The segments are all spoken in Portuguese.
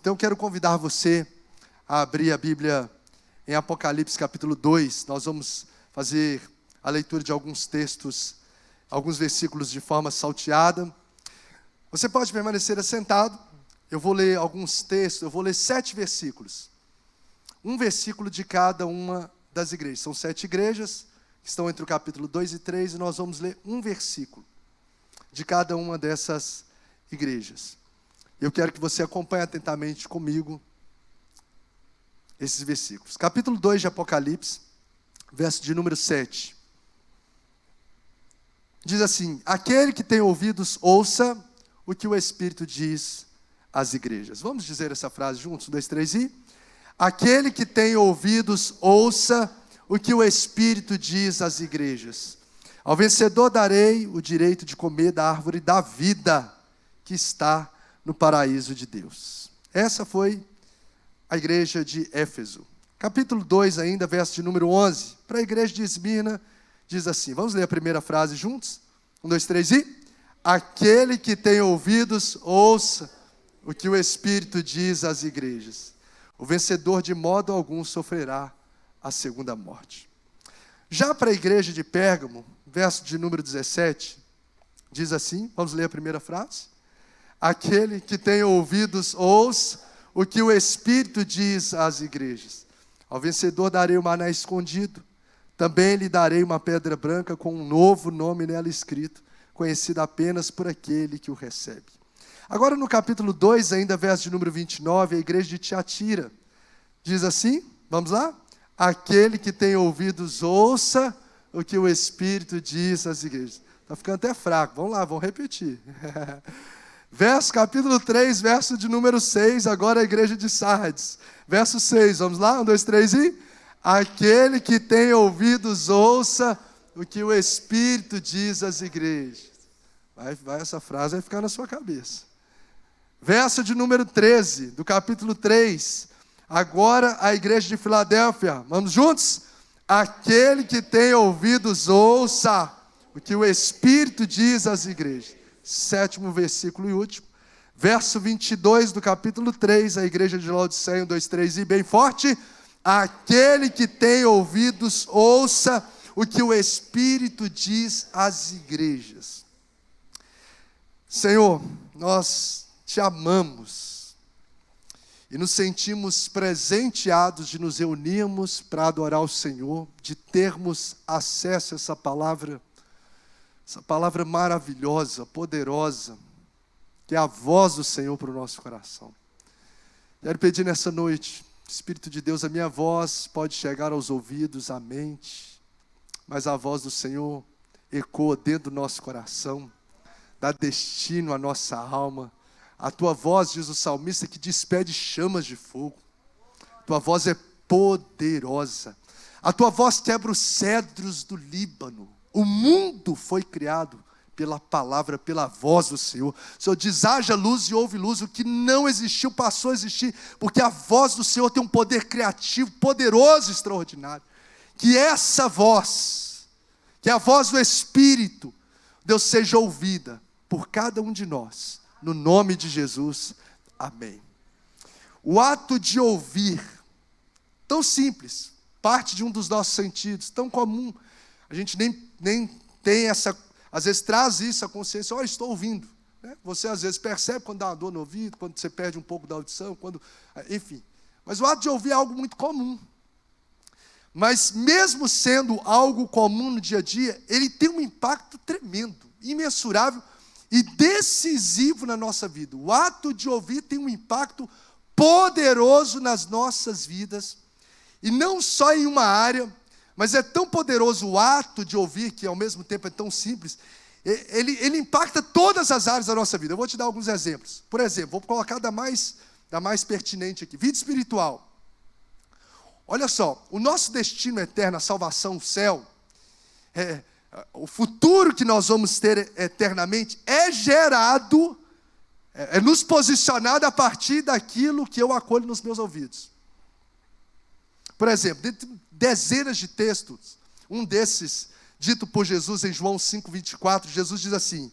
Então eu quero convidar você a abrir a Bíblia em Apocalipse capítulo 2. Nós vamos fazer a leitura de alguns textos, alguns versículos de forma salteada. Você pode permanecer assentado. Eu vou ler alguns textos, eu vou ler 7 versículos. Um versículo de cada uma das igrejas. São 7 igrejas que estão entre o capítulo 2 e 3, e nós vamos ler um versículo de cada uma dessas igrejas. Eu quero que você acompanhe atentamente comigo esses versículos. Capítulo 2 de Apocalipse, verso de número 7. Diz assim: aquele que tem ouvidos, ouça o que o Espírito diz às igrejas. Vamos dizer essa frase juntos? 1, 2, 3 e... aquele que tem ouvidos, ouça o que o Espírito diz às igrejas. Ao vencedor darei o direito de comer da árvore da vida que está no paraíso de Deus. Essa foi a igreja de Éfeso. Capítulo 2 ainda, verso de número 11. Para a igreja de Esmirna, diz assim. Vamos ler a primeira frase juntos? 1, 2, 3 e... aquele que tem ouvidos, ouça o que o Espírito diz às igrejas. O vencedor de modo algum sofrerá a segunda morte. Já para a igreja de Pérgamo, verso de número 17, diz assim, vamos ler a primeira frase. Aquele que tem ouvidos, ouça o que o Espírito diz às igrejas. Ao vencedor darei o maná escondido, também lhe darei uma pedra branca com um novo nome nela escrito, conhecido apenas por aquele que o recebe. Agora no capítulo 2, ainda verso de número 29, a igreja de Tiatira, diz assim, vamos lá? Aquele que tem ouvidos, ouça o que o Espírito diz às igrejas. Está ficando até fraco, vamos lá, vamos repetir. Capítulo 3, verso de número 6, agora a igreja de Sardes. Verso 6, vamos lá? 1, 2, 3 e... aquele que tem ouvidos, ouça o que o Espírito diz às igrejas. Essa frase vai ficar na sua cabeça. Verso de número 13, do capítulo 3. Agora a igreja de Filadélfia. Vamos juntos? Aquele que tem ouvidos, ouça o que o Espírito diz às igrejas. 7º versículo e último. Verso 22 do capítulo 3, a igreja de Laodiceia, 1, 2, 3 e bem forte. Aquele que tem ouvidos, ouça o que o Espírito diz às igrejas. Senhor, nós te amamos e nos sentimos presenteados de nos reunirmos para adorar o Senhor, de termos acesso a essa palavra maravilhosa, poderosa, que é a voz do Senhor para o nosso coração. Quero pedir nessa noite, Espírito de Deus, a minha voz pode chegar aos ouvidos, à mente, mas a voz do Senhor ecoa dentro do nosso coração, dá destino à nossa alma. A tua voz, diz o salmista, que despede chamas de fogo. Tua voz é poderosa. A tua voz quebra os cedros do Líbano. O mundo foi criado pela palavra, pela voz do Senhor. O Senhor diz, haja luz e houve luz. O que não existiu passou a existir, porque a voz do Senhor tem um poder criativo, poderoso, extraordinário. Que essa voz, que é a voz do Espírito, Deus, seja ouvida por cada um de nós, no nome de Jesus, amém. O ato de ouvir, tão simples, parte de um dos nossos sentidos, tão comum, a gente nem tem essa, às vezes traz isso à consciência, estou ouvindo. Né? Você às vezes percebe quando dá uma dor no ouvido, quando você perde um pouco da audição, enfim. Mas o ato de ouvir é algo muito comum. Mas mesmo sendo algo comum no dia a dia, ele tem um impacto tremendo, imensurável e decisivo na nossa vida. O ato de ouvir tem um impacto poderoso nas nossas vidas, e não só em uma área, mas é tão poderoso o ato de ouvir, que ao mesmo tempo é tão simples, ele impacta todas as áreas da nossa vida. Eu vou te dar alguns exemplos. Por exemplo, vou colocar da mais pertinente aqui, vida espiritual. Olha só, o nosso destino eterno, a salvação, o céu, o futuro que nós vamos ter eternamente é gerado, é nos posicionado a partir daquilo que eu acolho nos meus ouvidos. Por exemplo, dentre dezenas de textos, um desses, dito por Jesus em João 5,24, Jesus diz assim,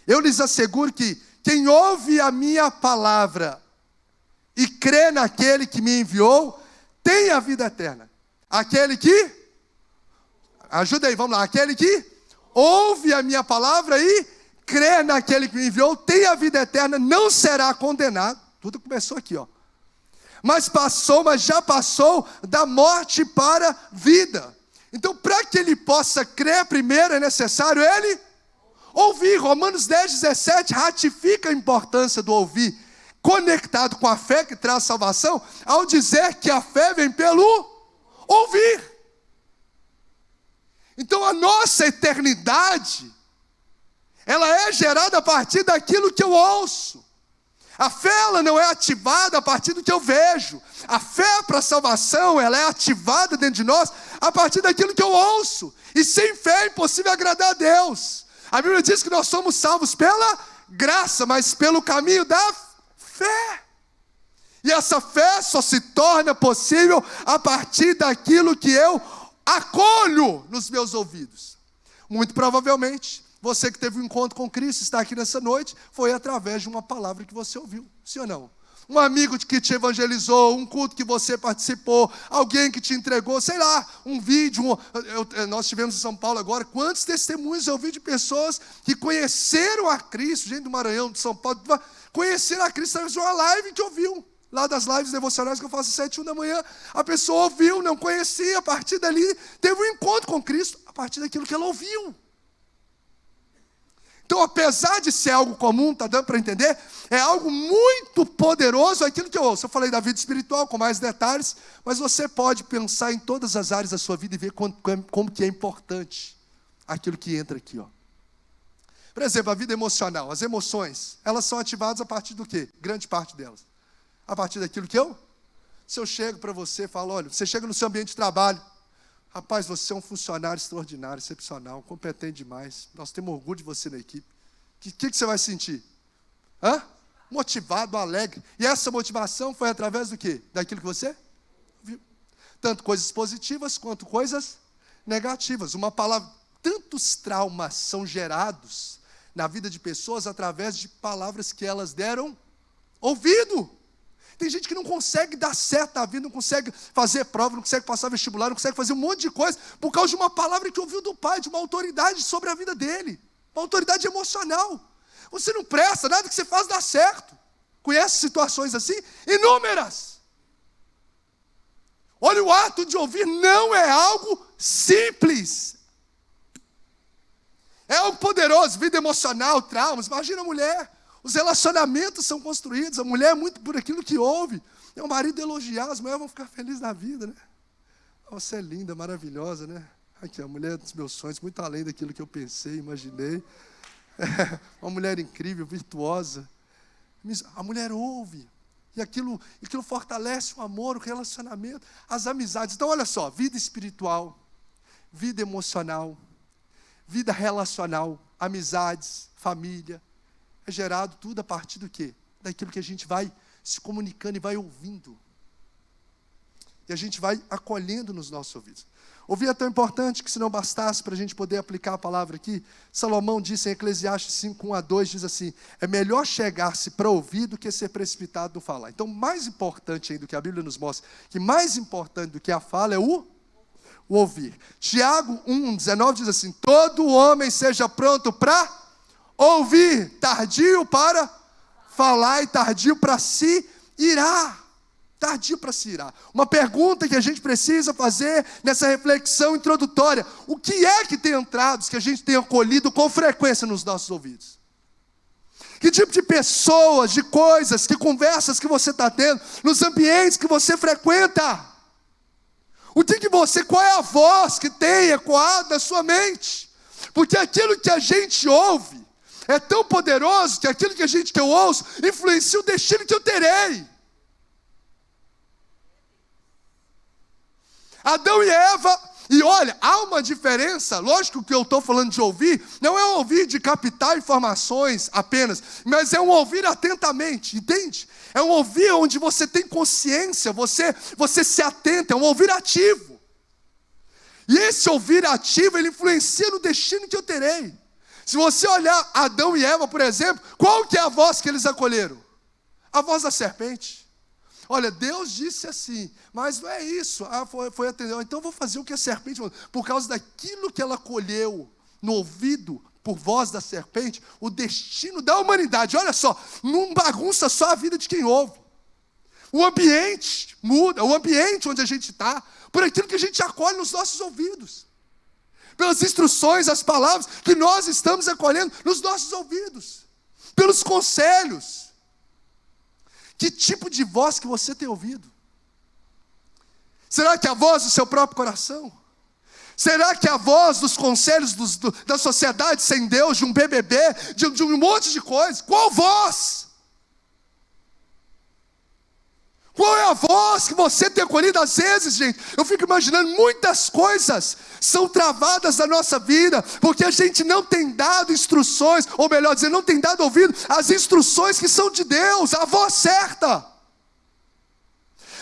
eu lhes asseguro que quem ouve a minha palavra e crê naquele que me enviou tem a vida eterna. Aquele que, ajuda aí, vamos lá, aquele que ouve a minha palavra e crê naquele que me enviou tem a vida eterna, não será condenado. Tudo começou aqui, ó. Mas já passou da morte para a vida. Então, para que ele possa crer primeiro, é necessário ele ouvir. Romanos 10:17 ratifica a importância do ouvir, conectado com a fé que traz salvação, ao dizer que a fé vem pelo ouvir. Então, a nossa eternidade, ela é gerada a partir daquilo que eu ouço. A fé, ela não é ativada a partir do que eu vejo. A fé para a salvação, ela é ativada dentro de nós a partir daquilo que eu ouço. E sem fé é impossível agradar a Deus. A Bíblia diz que nós somos salvos pela graça, mas pelo caminho da fé. E essa fé só se torna possível a partir daquilo que eu acolho nos meus ouvidos. Muito provavelmente, você que teve um encontro com Cristo, está aqui nessa noite, foi através de uma palavra que você ouviu, sim ou não? Um amigo que te evangelizou, um culto que você participou, alguém que te entregou, sei lá, um vídeo. Nós tivemos em São Paulo agora, quantos testemunhos eu vi de pessoas que conheceram a Cristo, gente do Maranhão, de São Paulo, conheceram a Cristo através de uma live que ouviu. Lá das lives devocionais que eu faço às 7h da manhã, a pessoa ouviu, não conhecia, a partir dali, teve um encontro com Cristo, a partir daquilo que ela ouviu. Então, apesar de ser algo comum, está dando para entender? É algo muito poderoso aquilo que eu ouço. Eu falei da vida espiritual com mais detalhes, mas você pode pensar em todas as áreas da sua vida e ver como que é importante aquilo que entra aqui, ó. Por exemplo, a vida emocional, as emoções, elas são ativadas a partir do quê? Grande parte delas. A partir daquilo que se eu chego para você e falo, olha, você chega no seu ambiente de trabalho, rapaz, você é um funcionário extraordinário, excepcional, competente demais, nós temos orgulho de você na equipe. O que você vai sentir? Motivado, alegre. E essa motivação foi através do quê? Daquilo que você viu. Tanto coisas positivas quanto coisas negativas. Uma palavra, tantos traumas são gerados na vida de pessoas através de palavras que elas deram ouvido. Tem gente que não consegue dar certo na vida, não consegue fazer prova, não consegue passar vestibular, não consegue fazer um monte de coisa por causa de uma palavra que ouviu do pai, de uma autoridade sobre a vida dele. Uma autoridade emocional. Você não presta, nada que você faz dá certo. Conhece situações assim? Inúmeras. Olha, o ato de ouvir não é algo simples. É algo poderoso, vida emocional, traumas. Imagina a mulher. Os relacionamentos são construídos, a mulher é muito por aquilo que ouve. É o marido elogiar, as mulheres vão ficar felizes na vida, né? Você é linda, maravilhosa, né? Aqui, a mulher dos meus sonhos, muito além daquilo que eu pensei, imaginei. Uma mulher incrível, virtuosa. A mulher ouve, e aquilo fortalece o amor, o relacionamento, as amizades. Então, olha só, vida espiritual, vida emocional, vida relacional, amizades, família, é gerado tudo a partir do quê? Daquilo que a gente vai se comunicando e vai ouvindo. E a gente vai acolhendo nos nossos ouvidos. Ouvir é tão importante que se não bastasse para a gente poder aplicar a palavra aqui, Salomão disse em Eclesiastes 5:1-2, diz assim, é melhor chegar-se para ouvir do que ser precipitado no falar. Então, mais importante ainda do que a Bíblia nos mostra, que mais importante do que a fala é o ouvir. Tiago 1:19 diz assim, todo homem seja pronto para ouvir, tardio para falar e tardio para se irar. Tardio para se irar. Uma pergunta que a gente precisa fazer nessa reflexão introdutória. O que é que tem entrado, que a gente tem acolhido com frequência nos nossos ouvidos? Que tipo de pessoas, de coisas, que conversas que você está tendo, nos ambientes que você frequenta? Qual é a voz que tem ecoado na sua mente? Porque aquilo que a gente ouve é tão poderoso que aquilo que eu ouço influencia o destino que eu terei. Adão e Eva, e olha, há uma diferença, lógico que eu estou falando de ouvir, não é um ouvir de captar informações apenas, mas é um ouvir atentamente, entende? É um ouvir onde você tem consciência, você se atenta, é um ouvir ativo. E esse ouvir ativo, ele influencia no destino que eu terei. Se você olhar Adão e Eva, por exemplo, qual que é a voz que eles acolheram? A voz da serpente. Olha, Deus disse assim, mas não é isso. Foi atender. Então eu vou fazer o que a serpente falou. Por causa daquilo que ela colheu no ouvido, por voz da serpente, o destino da humanidade, olha só, não bagunça só a vida de quem ouve. O ambiente muda, o ambiente onde a gente está, por aquilo que a gente acolhe nos nossos ouvidos. Pelas instruções, as palavras que nós estamos acolhendo nos nossos ouvidos. Pelos conselhos. Que tipo de voz que você tem ouvido? Será que é a voz do seu próprio coração? Será que é a voz dos conselhos da sociedade sem Deus, de um BBB, de um monte de coisas? Qual voz? Qual é a voz que você tem acolhido? Às vezes, gente, eu fico imaginando, muitas coisas são travadas na nossa vida, porque a gente não tem dado instruções, ou melhor dizer, não tem dado ouvido às instruções que são de Deus, a voz certa.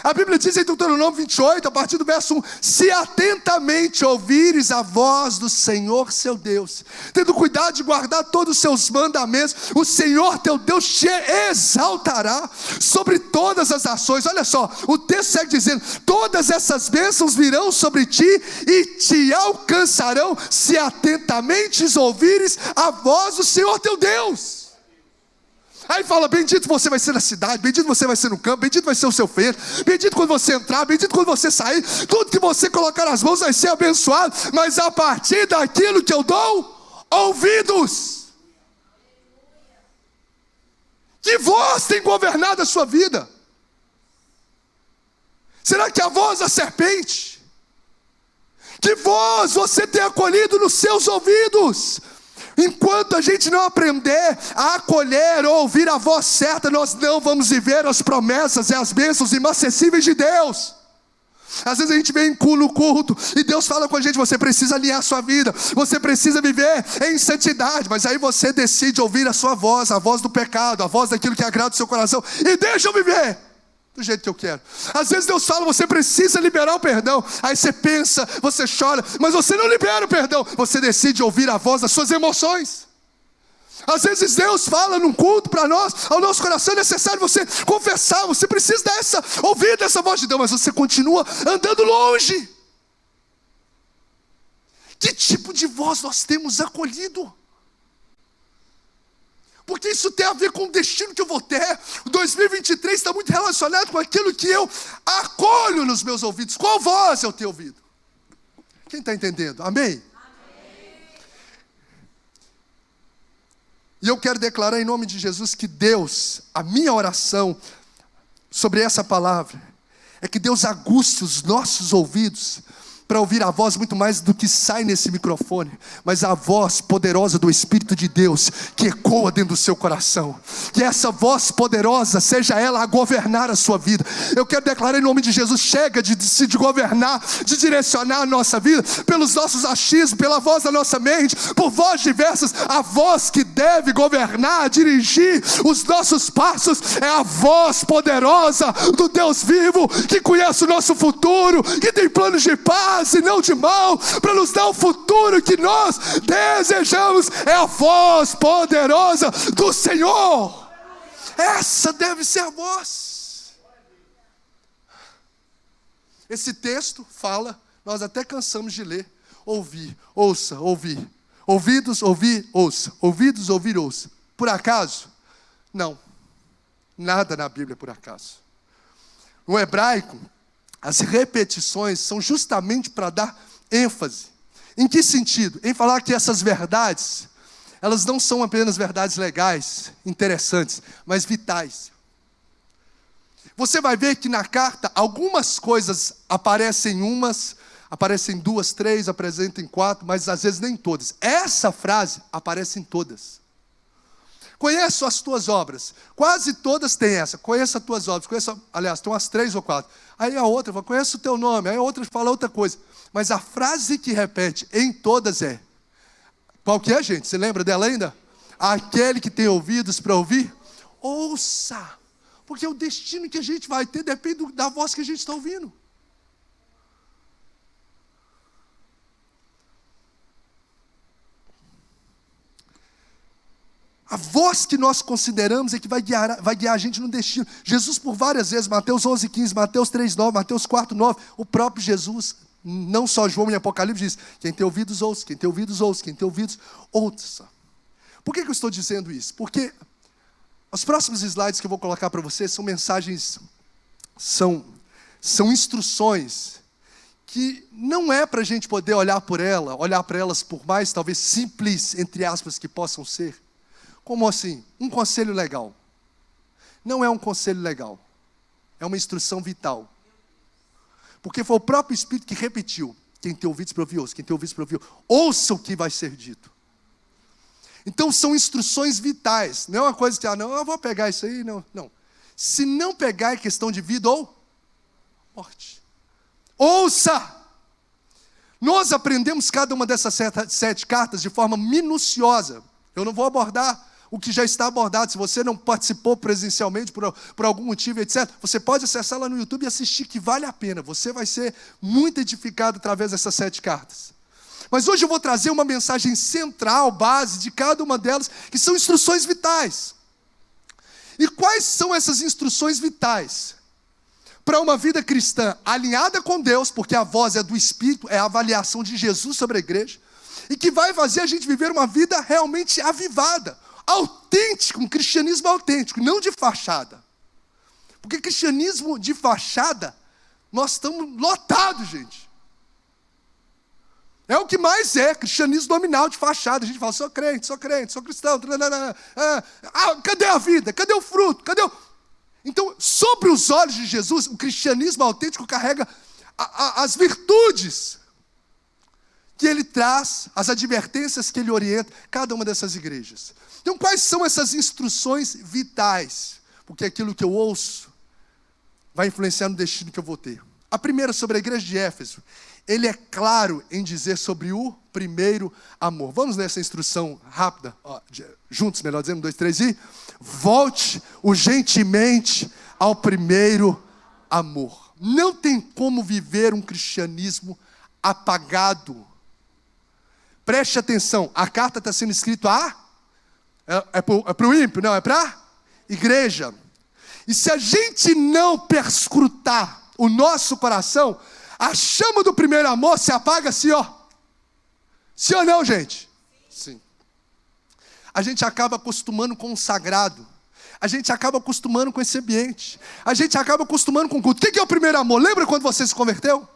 A Bíblia diz em Deuteronômio 28, a partir do verso 1, se atentamente ouvires a voz do Senhor seu Deus, tendo cuidado de guardar todos os seus mandamentos, o Senhor teu Deus te exaltará sobre todas as nações. Olha só, o texto segue dizendo, todas essas bênçãos virão sobre ti e te alcançarão, se atentamente ouvires a voz do Senhor teu Deus. Aí fala, bendito você vai ser na cidade, bendito você vai ser no campo, bendito vai ser o seu feito, bendito quando você entrar, bendito quando você sair, tudo que você colocar nas mãos vai ser abençoado, mas a partir daquilo que eu dou ouvidos. Que voz tem governado a sua vida? Será que é a voz da serpente? Que voz você tem acolhido nos seus ouvidos? Enquanto a gente não aprender a acolher ou ouvir a voz certa, nós não vamos viver as promessas e as bênçãos inacessíveis de Deus. Às vezes a gente vem no culto e Deus fala com a gente, você precisa alinhar a sua vida, você precisa viver em santidade, mas aí você decide ouvir a sua voz, a voz do pecado, a voz daquilo que agrada o seu coração, e deixa eu viver do jeito que eu quero. Às vezes Deus fala, você precisa liberar o perdão. Aí você pensa, você chora, mas você não libera o perdão. Você decide ouvir a voz das suas emoções. Às vezes Deus fala num culto para nós, ao nosso coração é necessário você confessar, você precisa ouvir essa voz de Deus, mas você continua andando longe. Que tipo de voz nós temos acolhido? Porque isso tem a ver com o destino que eu vou ter. O 2023 está muito relacionado com aquilo que eu acolho nos meus ouvidos. Qual voz eu tenho ouvido? Quem está entendendo? Amém? E eu quero declarar em nome de Jesus que Deus, a minha oração sobre essa palavra, é que Deus aguste os nossos ouvidos para ouvir a voz muito mais do que sai nesse microfone, mas a voz poderosa do Espírito de Deus, que ecoa dentro do seu coração, que essa voz poderosa, seja ela a governar a sua vida. Eu quero declarar em nome de Jesus, chega de governar, de direcionar a nossa vida, pelos nossos achismos, pela voz da nossa mente, por vozes diversas. A voz que deve governar, dirigir os nossos passos, é a voz poderosa do Deus vivo, que conhece o nosso futuro, que tem planos de paz e não de mal, para nos dar o futuro que nós desejamos. É a voz poderosa do Senhor. Essa deve ser a voz. Esse texto fala, nós até cansamos de ler, ouvir, ouça, ouvir, ouvidos, ouvir, ouça, ouvidos, ouvir, ouça. Por acaso? Não, nada na Bíblia é por acaso. No hebraico, as repetições são justamente para dar ênfase. Em que sentido? Em falar que essas verdades, elas não são apenas verdades legais, interessantes, mas vitais. Você vai ver que na carta, algumas coisas aparecem aparecem 2, 3, apresentam 4, mas às vezes nem todas. Essa frase aparece em todas. Conheço as tuas obras. Quase todas têm essa. Conheço as tuas obras. Aliás, tem umas 3 ou 4. Aí a outra fala, conheço o teu nome. Aí a outra fala outra coisa. Mas a frase que repete em todas é, qual que é, gente? Você lembra dela ainda? Aquele que tem ouvidos para ouvir, ouça. Porque o destino que a gente vai ter depende da voz que a gente está ouvindo. A voz que nós consideramos é que vai guiar a gente no destino. Jesus por várias vezes, Mateus 11:15, Mateus 3:9, Mateus 4:9, o próprio Jesus, não só João em Apocalipse, diz: quem tem ouvidos ouça, quem tem ouvidos ouça, quem tem ouvidos ouça. Por que eu estou dizendo isso? Porque os próximos slides que eu vou colocar para vocês são mensagens, são instruções que não é para a gente poder olhar para elas por mais talvez simples, entre aspas, que possam ser. Como assim? Um conselho legal. Não é um conselho legal. É uma instrução vital. Porque foi o próprio Espírito que repetiu: quem tem ouvidos para ouvir, ouça. Quem tem ouvidos para ouvir, ouça o que vai ser dito. Então são instruções vitais. Não é uma coisa que, não, eu vou pegar isso aí. Não. Se não pegar, é questão de vida ou morte. Ouça! Nós aprendemos cada uma dessas 7 cartas de forma minuciosa. Eu não vou abordar o que já está abordado. Se você não participou presencialmente por algum motivo, etc., você pode acessar lá no YouTube e assistir, que vale a pena. Você vai ser muito edificado através dessas 7 cartas. Mas hoje eu vou trazer uma mensagem central, base de cada uma delas, que são instruções vitais. E quais são essas instruções vitais? Para uma vida cristã alinhada com Deus, porque a voz é do Espírito, é a avaliação de Jesus sobre a igreja, e que vai fazer a gente viver uma vida realmente avivada, autêntica, um cristianismo autêntico, não de fachada. Porque cristianismo de fachada, nós estamos lotados, gente. É o que mais é, cristianismo nominal de fachada. A gente fala: sou crente, sou cristão. Cadê a vida? Cadê o fruto? Então, sobre os olhos de Jesus, o cristianismo autêntico carrega as virtudes que ele traz, as advertências que ele orienta, cada uma dessas igrejas. Então, quais são essas instruções vitais? Porque aquilo que eu ouço vai influenciar no destino que eu vou ter. A primeira, sobre a igreja de Éfeso, ele é claro em dizer sobre o primeiro amor. Vamos ler essa instrução rápida, juntos, melhor dizendo, 1, 2, 3 e... volte urgentemente ao primeiro amor. Não tem como viver um cristianismo apagado. Preste atenção, a carta está sendo escrita para o ímpio, não, é para a igreja. E se a gente não perscrutar o nosso coração, a chama do primeiro amor se apaga assim, ó. Sim ou não, gente? Sim. A gente acaba acostumando com o sagrado. A gente acaba acostumando com esse ambiente. A gente acaba acostumando com o culto. O que é o primeiro amor? Lembra quando você se converteu?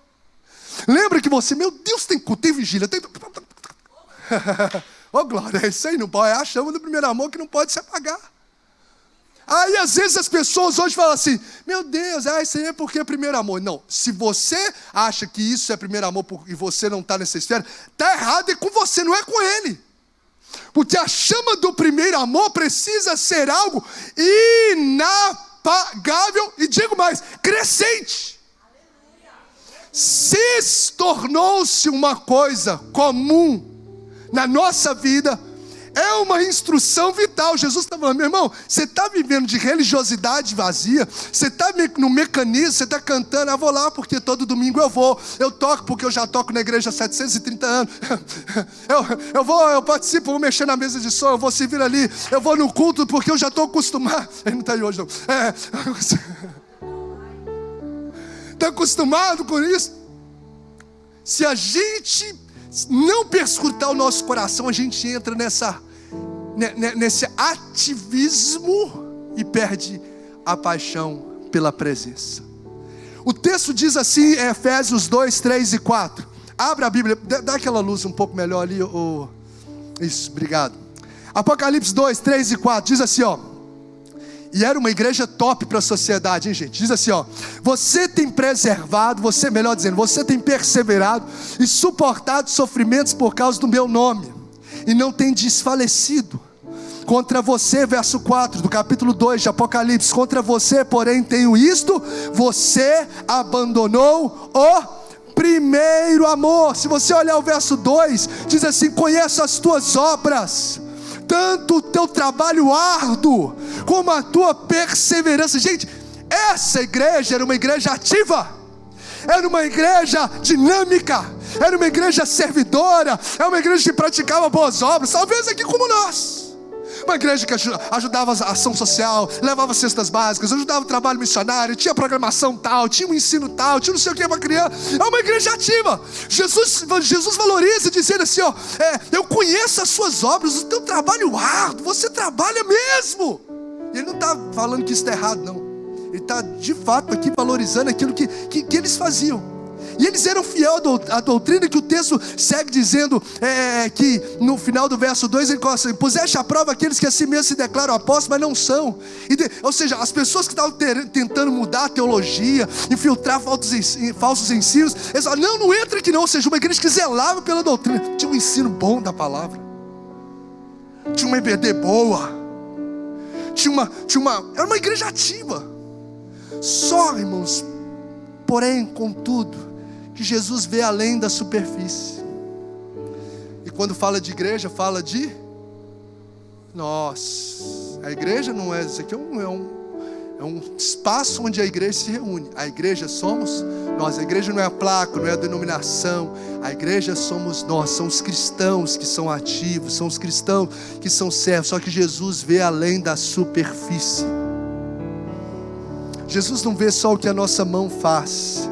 Lembra que você, meu Deus, tem culto, tem vigília, tem... Ô, glória, é isso aí, não pode, é a chama do primeiro amor que não pode se apagar. Aí às vezes as pessoas hoje falam assim: meu Deus, isso aí é porque é primeiro amor. Não, se você acha que isso é primeiro amor e você não está nessa esfera, está errado, é com você, não é com ele. Porque a chama do primeiro amor precisa ser algo inapagável, e digo mais, crescente. Se tornou-se uma coisa comum na nossa vida, é uma instrução vital. Jesus está falando: meu irmão, você está vivendo de religiosidade vazia, você está no mecanismo, você está cantando: vou lá porque todo domingo eu toco porque eu já toco na igreja há 730 anos, eu participo, vou mexer na mesa de som, eu vou servir ali, eu vou no culto porque eu já estou acostumado. Ele não está aí hoje não. Está acostumado com isso? Se a gente não perscrutar o nosso coração, a gente entra nesse ativismo e perde a paixão pela presença. O texto diz assim, em Efésios 2, 3 e 4. Abra a Bíblia, dá aquela luz um pouco melhor ali. Isso, obrigado. Apocalipse 2, 3 e 4, diz assim, ó. E era uma igreja top para a sociedade, hein, gente? Diz assim, ó: você tem preservado, melhor dizendo, você tem perseverado e suportado sofrimentos por causa do meu nome, e não tem desfalecido. Contra você, verso 4 do capítulo 2 de Apocalipse: contra você, porém, tenho isto: você abandonou o primeiro amor. Se você olhar o verso 2, diz assim: conheço as tuas obras, tanto o teu trabalho árduo, como a tua perseverança. Gente, essa igreja era uma igreja ativa, era uma igreja dinâmica, era uma igreja servidora, era uma igreja que praticava boas obras, talvez aqui como nós. Uma igreja que ajudava a ação social, levava cestas básicas, ajudava o trabalho missionário, tinha programação tal, tinha um ensino tal, tinha não sei o que para criança. É uma igreja ativa. Jesus valoriza, dizendo assim, eu conheço as suas obras, o teu trabalho árduo, você trabalha mesmo. E ele não está falando que isso está errado, não. Ele está de fato aqui valorizando aquilo que eles faziam. E eles eram fiéis à doutrina que o texto segue dizendo, que no final do verso 2 ele coloca assim: puseste à prova aqueles que a si mesmos se declaram apóstolos, mas não são. Ou seja, as pessoas que estavam tentando mudar a teologia, infiltrar falsos ensinos, eles falaram, não entra aqui não. Ou seja, uma igreja que zelava pela doutrina, tinha um ensino bom da palavra, tinha uma EBD boa, era uma igreja ativa. Só, irmãos, porém, contudo, que Jesus vê além da superfície. E quando fala de igreja, fala de nós. A igreja não é, isso aqui é um espaço onde a igreja se reúne. A igreja somos nós. A igreja não é a placa, não é a denominação. A igreja somos nós. São os cristãos que são ativos, são os cristãos que são servos. Só que Jesus vê além da superfície. Jesus não vê só o que a nossa mão faz,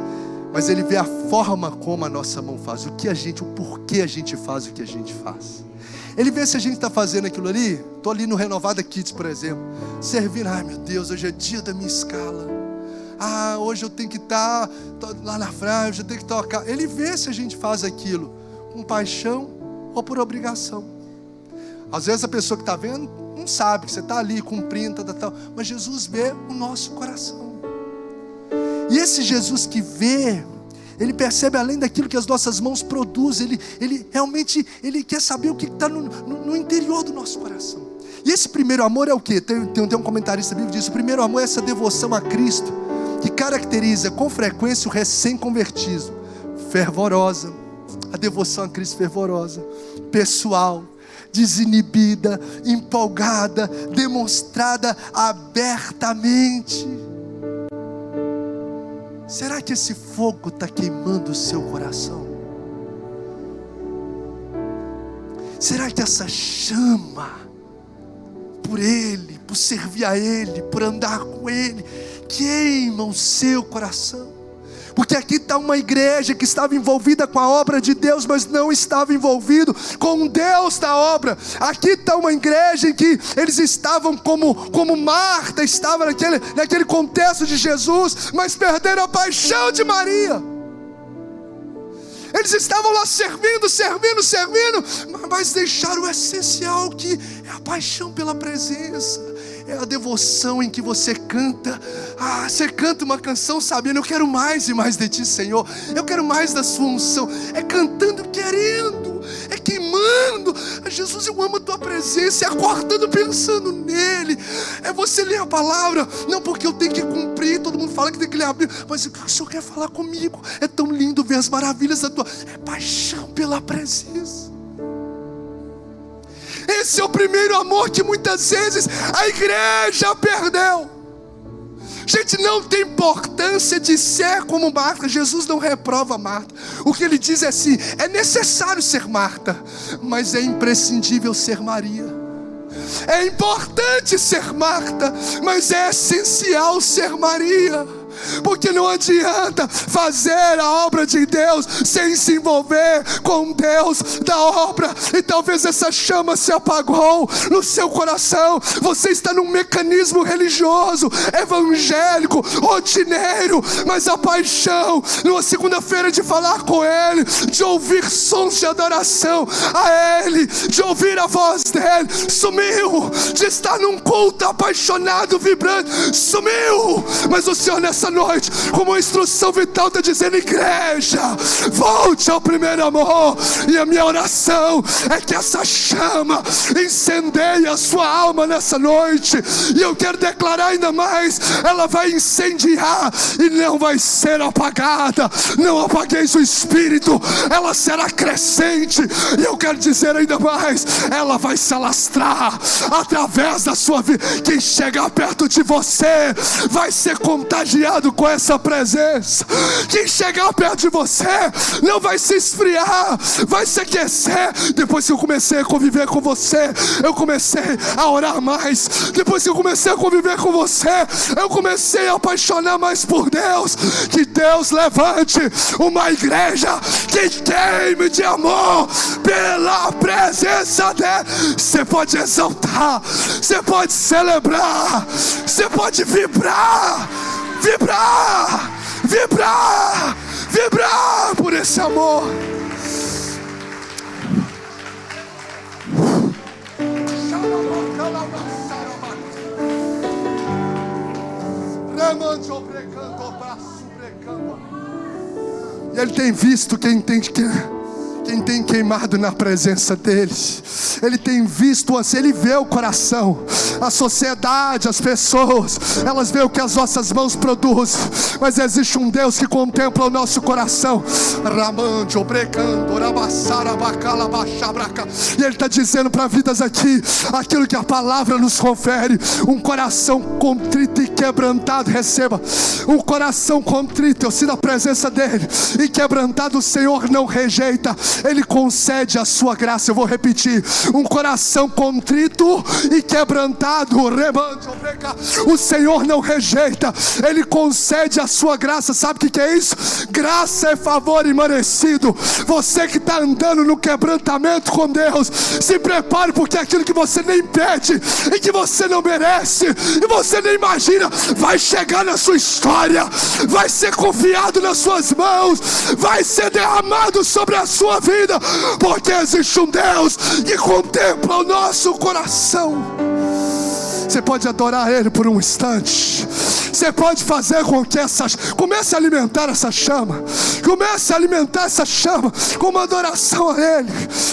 mas Ele vê a forma como a nossa mão faz, o porquê a gente faz o que a gente faz. Ele vê se a gente está fazendo aquilo ali. Estou ali no Renovada Kids, por exemplo, servindo. Ai meu Deus, hoje é dia da minha escala. Hoje eu tenho que estar lá na frente, hoje eu tenho que tocar. Ele vê se a gente faz aquilo com paixão ou por obrigação. Às vezes a pessoa que está vendo não sabe que você está ali cumprindo, mas Jesus vê o nosso coração. E esse Jesus que vê, Ele percebe além daquilo que as nossas mãos produzem. Ele realmente quer saber o que está no interior do nosso coração. E esse primeiro amor é o quê? Tem um comentarista bíblico que diz: o primeiro amor é essa devoção a Cristo, que caracteriza com frequência o recém-convertido. Fervorosa, a devoção a Cristo fervorosa, pessoal, desinibida, empolgada, demonstrada abertamente. Será que esse fogo está queimando o seu coração? Será que essa chama, por Ele, por servir a Ele, por andar com Ele, queima o seu coração? Porque aqui está uma igreja que estava envolvida com a obra de Deus, mas não estava envolvido com o Deus da obra. Aqui está uma igreja em que eles estavam como Marta estava naquele contexto de Jesus, mas perderam a paixão de Maria. Eles estavam lá servindo, mas deixaram o essencial, que é a paixão pela presença. É a devoção em que você canta. Você canta uma canção sabendo: eu quero mais e mais de Ti, Senhor. Eu quero mais da Sua unção. É cantando, querendo, é queimando. Jesus, eu amo a Tua presença. É acordando, pensando nele. É você ler a palavra, não porque eu tenho que cumprir. Todo mundo fala que tem que ler a Bíblia, mas o Senhor quer falar comigo. É tão lindo ver as maravilhas da Tua. É paixão pela presença. Esse é o primeiro amor que muitas vezes a igreja perdeu. Gente, não tem importância de ser como Marta. Jesus não reprova Marta. O que Ele diz é assim: é necessário ser Marta, mas é imprescindível ser Maria. É importante ser Marta, mas é essencial ser Maria. Porque não adianta fazer a obra de Deus sem se envolver com Deus da obra. E talvez essa chama se apagou no seu coração. Você está num mecanismo religioso, evangélico, rotineiro, mas a paixão numa segunda-feira de falar com Ele, de ouvir sons de adoração a Ele, de ouvir a voz dEle, sumiu. De estar num culto apaixonado, vibrante, sumiu. Mas o Senhor nessa noite, como uma instrução vital, está dizendo: igreja, volte ao primeiro amor. E a minha oração é que essa chama incendeie a sua alma nessa noite. E eu quero declarar ainda mais: ela vai incendiar e não vai ser apagada. Não apagueis o espírito, ela será crescente. E eu quero dizer ainda mais: ela vai se alastrar através da sua vida. Quem chegar perto de você vai ser contagiado contaminado com essa presença. Quem chegar perto de você não vai se esfriar, vai se aquecer. Depois que eu comecei a conviver com você, eu comecei a orar mais. Depois que eu comecei a conviver com você, eu comecei a apaixonar mais por Deus. Que Deus levante uma igreja que queime de amor pela presença dele. Você pode exaltar, você pode celebrar, você pode vibrar, vibrar, vibrar, vibrar por esse amor. E Ele tem visto quem tem queimado na presença dele. Ele tem visto assim, Ele vê o coração, a sociedade, as pessoas, elas veem o que as nossas mãos produzem, mas existe um Deus que contempla o nosso coração. E Ele está dizendo para vidas aqui aquilo que a palavra nos confere: um coração contrito e quebrantado receba. Um coração contrito, eu sinto a presença dele, e quebrantado o Senhor não rejeita, Ele concede a sua graça. Eu vou repetir: um coração contrito e quebrantado, o Senhor não rejeita, Ele concede a sua graça. Sabe o que é isso? Graça é favor imerecido. Você que está andando no quebrantamento com Deus, se prepare, porque aquilo que você nem pede e que você não merece e você nem imagina, vai chegar na sua história, vai ser confiado nas suas mãos, vai ser derramado sobre a sua vida, porque existe um Deus que contempla o nosso coração. Você pode adorar Ele por um instante. Você pode fazer com que comece a alimentar essa chama. Comece a alimentar essa chama com uma adoração a Ele.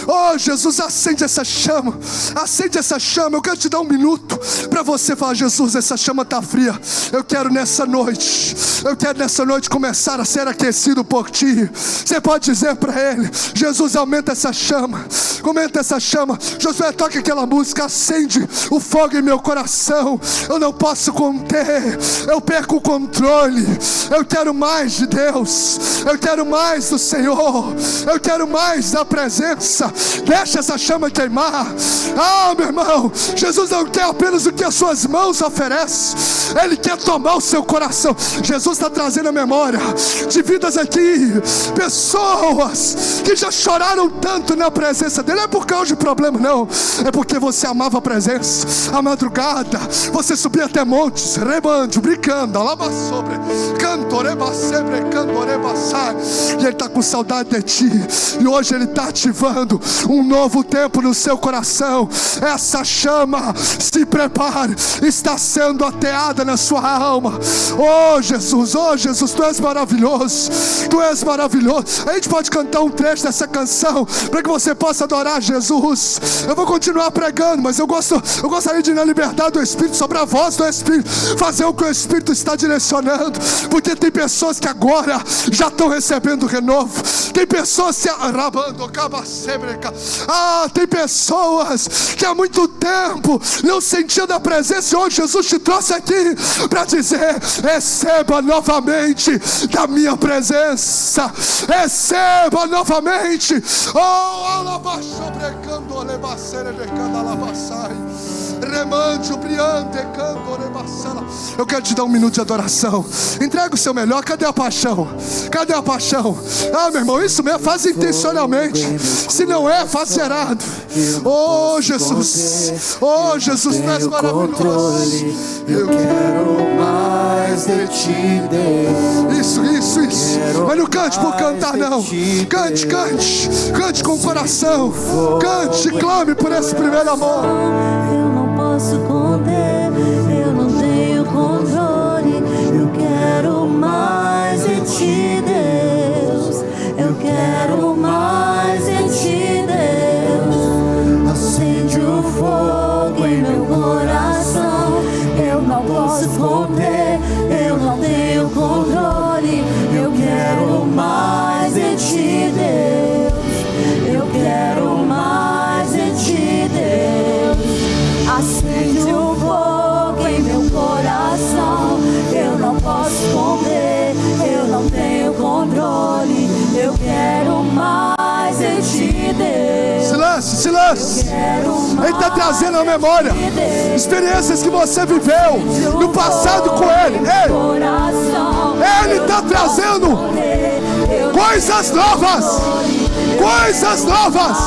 Oh Jesus, acende essa chama. Acende essa chama. Eu quero te dar um minuto para você falar: Jesus, essa chama está fria. Eu quero nessa noite começar a ser aquecido por Ti. Você pode dizer para Ele: Jesus, aumenta essa chama. Aumenta essa chama. Josué, toca aquela música. Acende o fogo em meu coração. Eu não posso conter, eu perco o controle. Eu quero mais de Deus, eu quero mais do Senhor, eu quero mais da presença. Deixa essa chama queimar. Ah, meu irmão, Jesus não quer apenas o que as suas mãos oferecem, Ele quer tomar o seu coração. Jesus está trazendo a memória de vidas aqui, pessoas que já choraram tanto na presença dEle. Não é por causa de problema, não, é porque você amava a presença. A madrugada você subia até montes, rebando, brincando, alaba sobre, cantoreba sempre, cantoreba sai. E Ele está com saudade de ti. E hoje Ele está ativando um novo tempo no seu coração. Essa chama, se prepare, está sendo ateada na sua alma. Oh Jesus, Tu és maravilhoso, Tu és maravilhoso. A gente pode cantar um trecho dessa canção para que você possa adorar Jesus. Eu vou continuar pregando, mas eu gostaria de ir na liberdade do Espírito, sobre a voz do Espírito, fazer o que o Espírito está direcionando, porque tem pessoas que agora já estão recebendo renovo. Tem pessoas que tem pessoas que há muito tempo não sentiam da presença, e hoje Jesus te trouxe aqui para dizer: receba novamente da minha presença, receba novamente. Eu quero te dar um minuto de adoração. Entrega o seu melhor. Cadê a paixão? Cadê a paixão? Ah, meu irmão, isso mesmo, faz intencionalmente. Se não é, faz zerado. Oh Jesus, oh Jesus, Tu és maravilhoso. Eu quero mais de Ti, Deus. Isso. Mas não cante por cantar, não. Cante com o coração. Cante, clame por esse primeiro amor. Eu não posso conter, eu não tenho controle. Eu quero mais de Ti, Deus. Eu quero mais de Ti, Deus. Acende o fogo em meu coração. Eu não posso conter, eu não tenho controle. Eu quero mais de Ti, Deus. Eu quero mais de Ti, Deus. Acende o fogo experiências. Ele está trazendo à memória experiências que você viveu no passado com Ele. Ele está trazendo coisas novas. Coisas novas.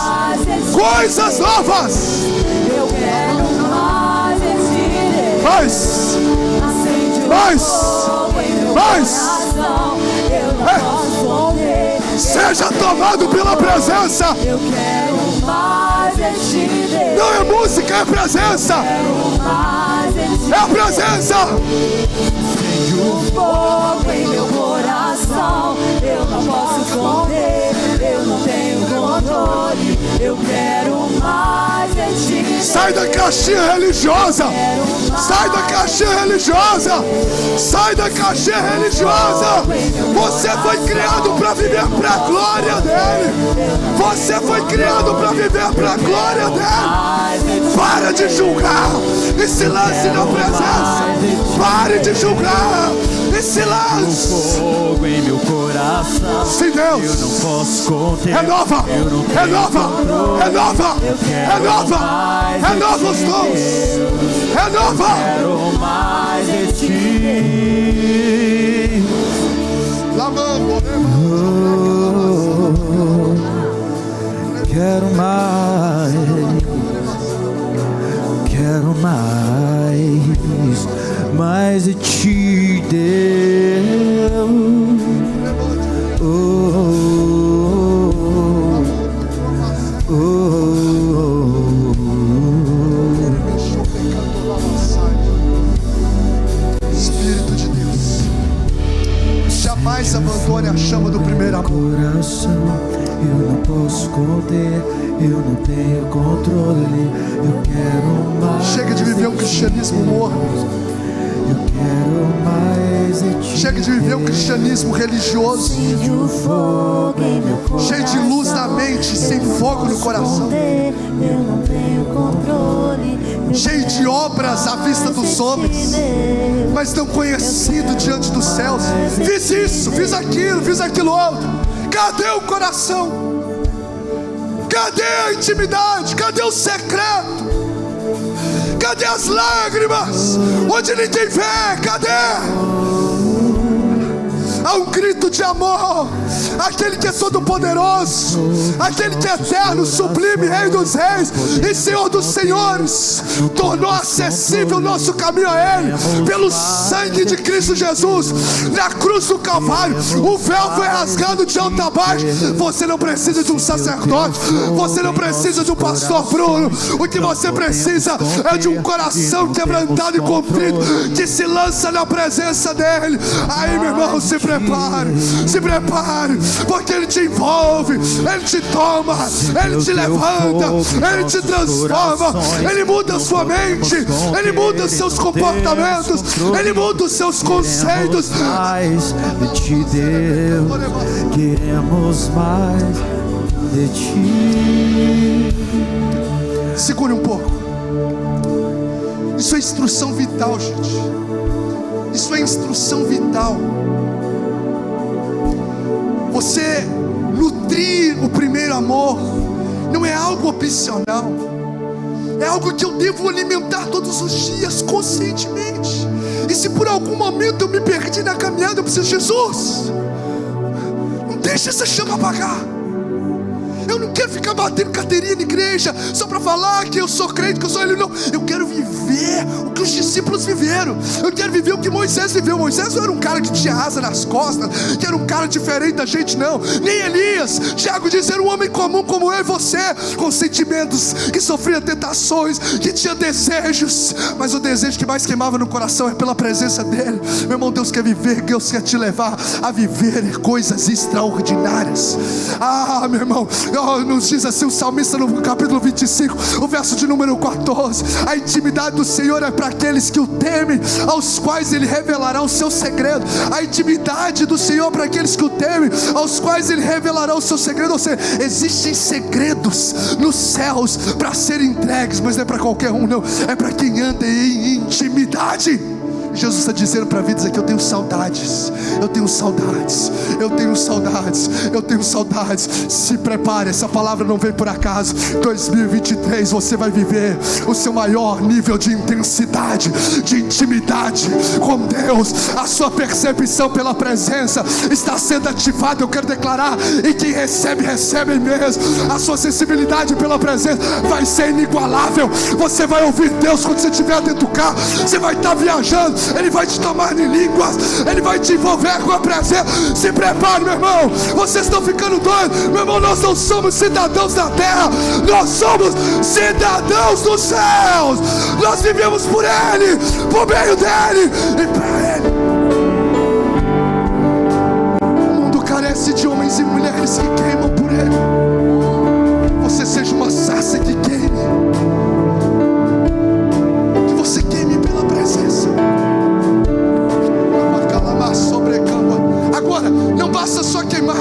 Coisas novas. Mais. Seja tomado pela presença. Eu quero mais de Deus. Não é música, é presença. É a presença. Acende um fogo em meu coração. Eu não posso esconder. Eu não tenho controle. Eu quero mais de Deus. Sai da caixinha religiosa. Sai da caixinha religiosa. Sai da caixinha religiosa. Você foi criado para viver para a glória dele. Você foi criado para viver para a glória dele. Para de julgar e se lance na presença. Pare de julgar e se lance. Fogo em meu coração. Sim, Deus. Eu não posso conter. Renova. Renova os dons. Renova. Quero mais de ti. Lavando. Quero mais. Quero mais de ti, Deus. Espírito de Deus, jamais abandone a chama do primeiro amor. Coração, eu não posso conter, eu não tenho controle. Eu quero mais. Chega de viver um cristianismo morto. Eu quero mais de ti. Chega de viver um cristianismo religioso, cheio de luz na mente, sem fogo no coração, cheio de obras à vista dos homens, mas não conhecido diante dos céus. Fiz isso, fiz aquilo outro. Cadê o coração? Cadê a intimidade? Cadê o secreto? Cadê as lágrimas? Onde ninguém vê, cadê? Há um grito de amor. Aquele que é todo poderoso, aquele que é eterno, sublime, Rei dos reis e Senhor dos senhores, tornou acessível o nosso caminho a Ele pelo sangue de Cristo Jesus na cruz do Calvário. O véu foi rasgado de alto a baixo. Você não precisa de um sacerdote, você não precisa de um pastor Bruno. O que você precisa é de um coração quebrantado e contrito, que se lança na presença dEle. Aí, meu irmão, se prepare, porque Ele te envolve, Ele te toma, Ele te levanta, Ele te transforma, Ele muda a sua mente, Ele muda os seus comportamentos, Ele muda os seus conceitos. Mais de ti, Deus, queremos mais de ti. Segure um pouco. Isso é instrução vital, gente. Isso é instrução vital. Você nutrir o primeiro amor não é algo opcional, é algo que eu devo alimentar todos os dias, conscientemente. E se por algum momento eu me perdi na caminhada, eu preciso de Jesus. Não deixe essa chama apagar. Eu não quero ficar batendo carteirinha na igreja só para falar que eu sou crente, que eu sou ele. Não, eu quero viver o que os discípulos viveram. Eu quero viver o que Moisés viveu. Moisés não era um cara que tinha asa nas costas, que era um cara diferente da gente, não. Nem Elias. Tiago diz: era um homem comum como eu e você, com sentimentos, que sofria tentações, que tinha desejos, mas o desejo que mais queimava no coração é pela presença dele. Meu irmão, Deus quer viver, Deus quer te levar a viver coisas extraordinárias. Ah, meu irmão, nos diz assim o salmista no capítulo 25, o verso de número 14: a intimidade do Senhor é para aqueles que o temem, aos quais Ele revelará o seu segredo. A intimidade do Senhor para aqueles que o temem, aos quais Ele revelará o seu segredo. Ou seja, existem segredos nos céus para serem entregues, mas não é para qualquer um, não. É para quem anda em intimidade. Jesus está dizendo para vidas aqui: eu tenho saudades, eu tenho saudades, eu tenho saudades, eu tenho saudades. Se prepare, essa palavra não veio por acaso. 2023 você vai viver o seu maior nível de intensidade, de intimidade com Deus. A sua percepção pela presença está sendo ativada. Eu quero declarar: e quem recebe, recebe mesmo. A sua sensibilidade pela presença vai ser inigualável. Você vai ouvir Deus quando você estiver dentro do carro. Você vai estar viajando, Ele vai te tomar em línguas, Ele vai te envolver com a presença. Se prepare, meu irmão. Vocês estão ficando doidos, meu irmão. Nós não somos cidadãos da terra, nós somos cidadãos dos céus. Nós vivemos por Ele, por meio dEle e para Ele. O mundo carece de homens e mulheres que queimam por Ele. Você seja uma sarça que queime, que você queime pela presença. Agora, não basta só queimar.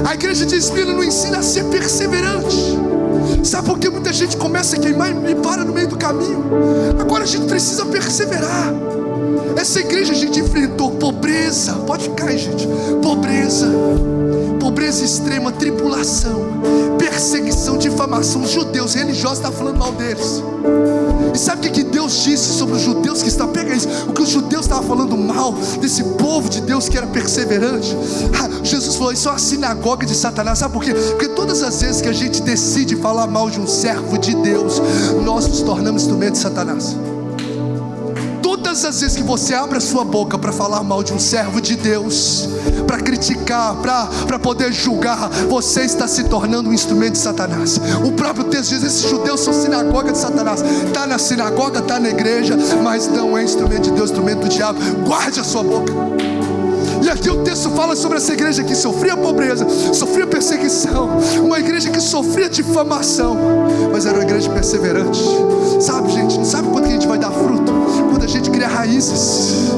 A igreja de Esmirna nos ensina a ser perseverante. Sabe por que muita gente começa a queimar e para no meio do caminho? Agora a gente precisa perseverar. Essa igreja a gente enfrentou pobreza. Pode ficar aí, gente. Pobreza extrema, tribulação, perseguição, difamação. Os judeus religiosos estavam falando mal deles. E sabe o que Deus disse sobre os judeus que estavam? Pega isso. O que os judeus estavam falando mal desse povo de Deus que era perseverante. Jesus falou: isso é uma sinagoga de Satanás. Sabe por quê? Porque todas as vezes que a gente decide falar mal de um servo de Deus, nós nos tornamos instrumento de Satanás. Todas as vezes que você abre a sua boca para falar mal de um servo de Deus, para criticar, para poder julgar, você está se tornando um instrumento de Satanás. O próprio texto diz: esses judeus são sinagoga de Satanás. Está na sinagoga, está na igreja, mas não é instrumento de Deus, instrumento do diabo. Guarde a sua boca. E aqui o texto fala sobre essa igreja que sofria pobreza, sofria perseguição, uma igreja que sofria difamação, mas era uma igreja perseverante. Sabe, gente, sabe quando que a gente vai dar fruto? Quando a gente cria raízes.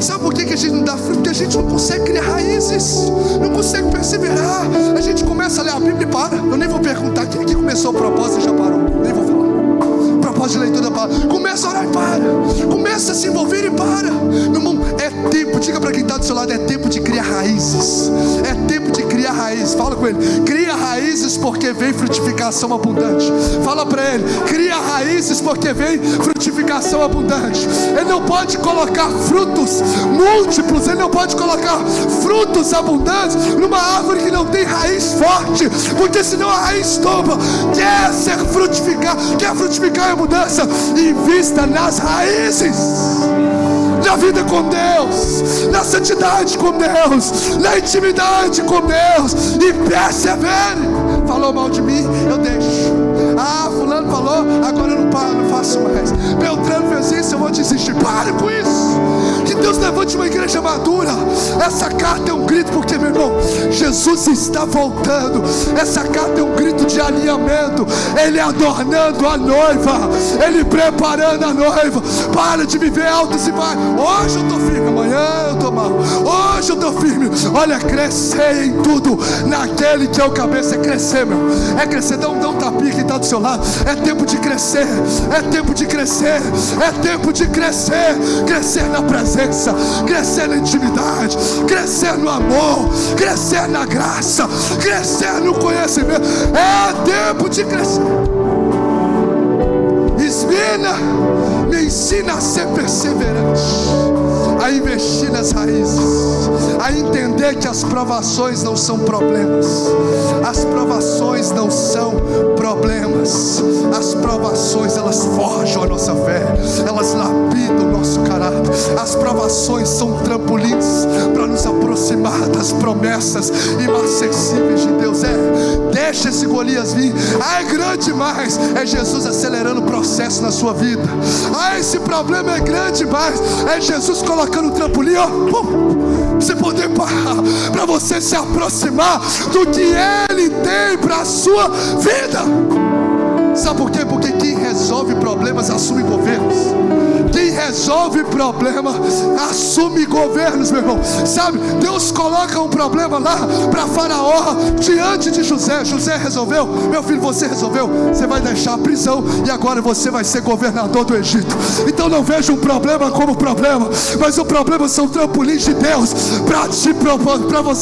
Sabe por que a gente não dá fruto? Porque a gente não consegue criar raízes, não consegue perseverar. A gente começa a ler a Bíblia e para. Eu nem vou perguntar quem aqui começou o propósito e já parou. Nem vou falar. Propósito de leitura da palavra. Começa a orar e para. Começa a se envolver e para. Meu irmão, é tempo. Diga para quem está do seu lado: é tempo de criar raízes. É tempo de criar raízes. Fala com ele: cria raízes porque vem frutificação abundante. Fala para ele: cria raízes porque vem frutificação abundante. Ele não pode colocar frutos múltiplos, ele não pode colocar frutos abundantes numa árvore que não tem raiz forte, porque senão a raiz tomba. Quer frutificar em abundância, invista nas raízes, na vida com Deus, na santidade com Deus, na intimidade com Deus, e persevere. Falou mal de mim, eu deixo. Fulano falou, agora eu não paro, não faço mais. Beltrano fez isso, eu vou desistir. Pare com isso. Que Deus levante uma igreja madura. Essa carta é um grito, porque, meu irmão, Jesus está voltando. Essa carta é um grito de alinhamento. Ele adornando a noiva, Ele preparando a noiva. Para de viver altos e baixos. Hoje eu estou firme, amanhã eu estou mal. Hoje eu estou firme. Olha, crescer em tudo naquele que é o cabeça. É crescer, meu. É crescer. Dá um tapinha que está do seu lado. É tempo de crescer. É tempo de crescer. É tempo de crescer. Crescer na presença, crescer na intimidade, crescer no amor, crescer na graça, crescer no conhecimento. É tempo de crescer. Esmirna me ensina a ser perseverante, a investir nas raízes, a entender que as provações não são problemas. As provações não são problemas. As provações, elas forjam a nossa fé, elas lapidam o nosso caráter. As provações são trampolins para nos aproximar das promessas inacessíveis de Deus. Deixa esse Golias vir. É grande demais. É Jesus acelerando o processo na sua vida. Esse problema é grande demais. É Jesus colocando o trampolim, ó, pra você poder parar, para você se aproximar do que Ele tem para a sua vida. Sabe por quê? Porque quem resolve problemas assume governos. Quem resolve problema assume governos, meu irmão. Sabe, Deus coloca um problema lá para Faraó diante de José. José resolveu, meu filho, você resolveu. Você vai deixar a prisão e agora você vai ser governador do Egito. Então não veja um problema como problema, mas o problema são trampolins de Deus para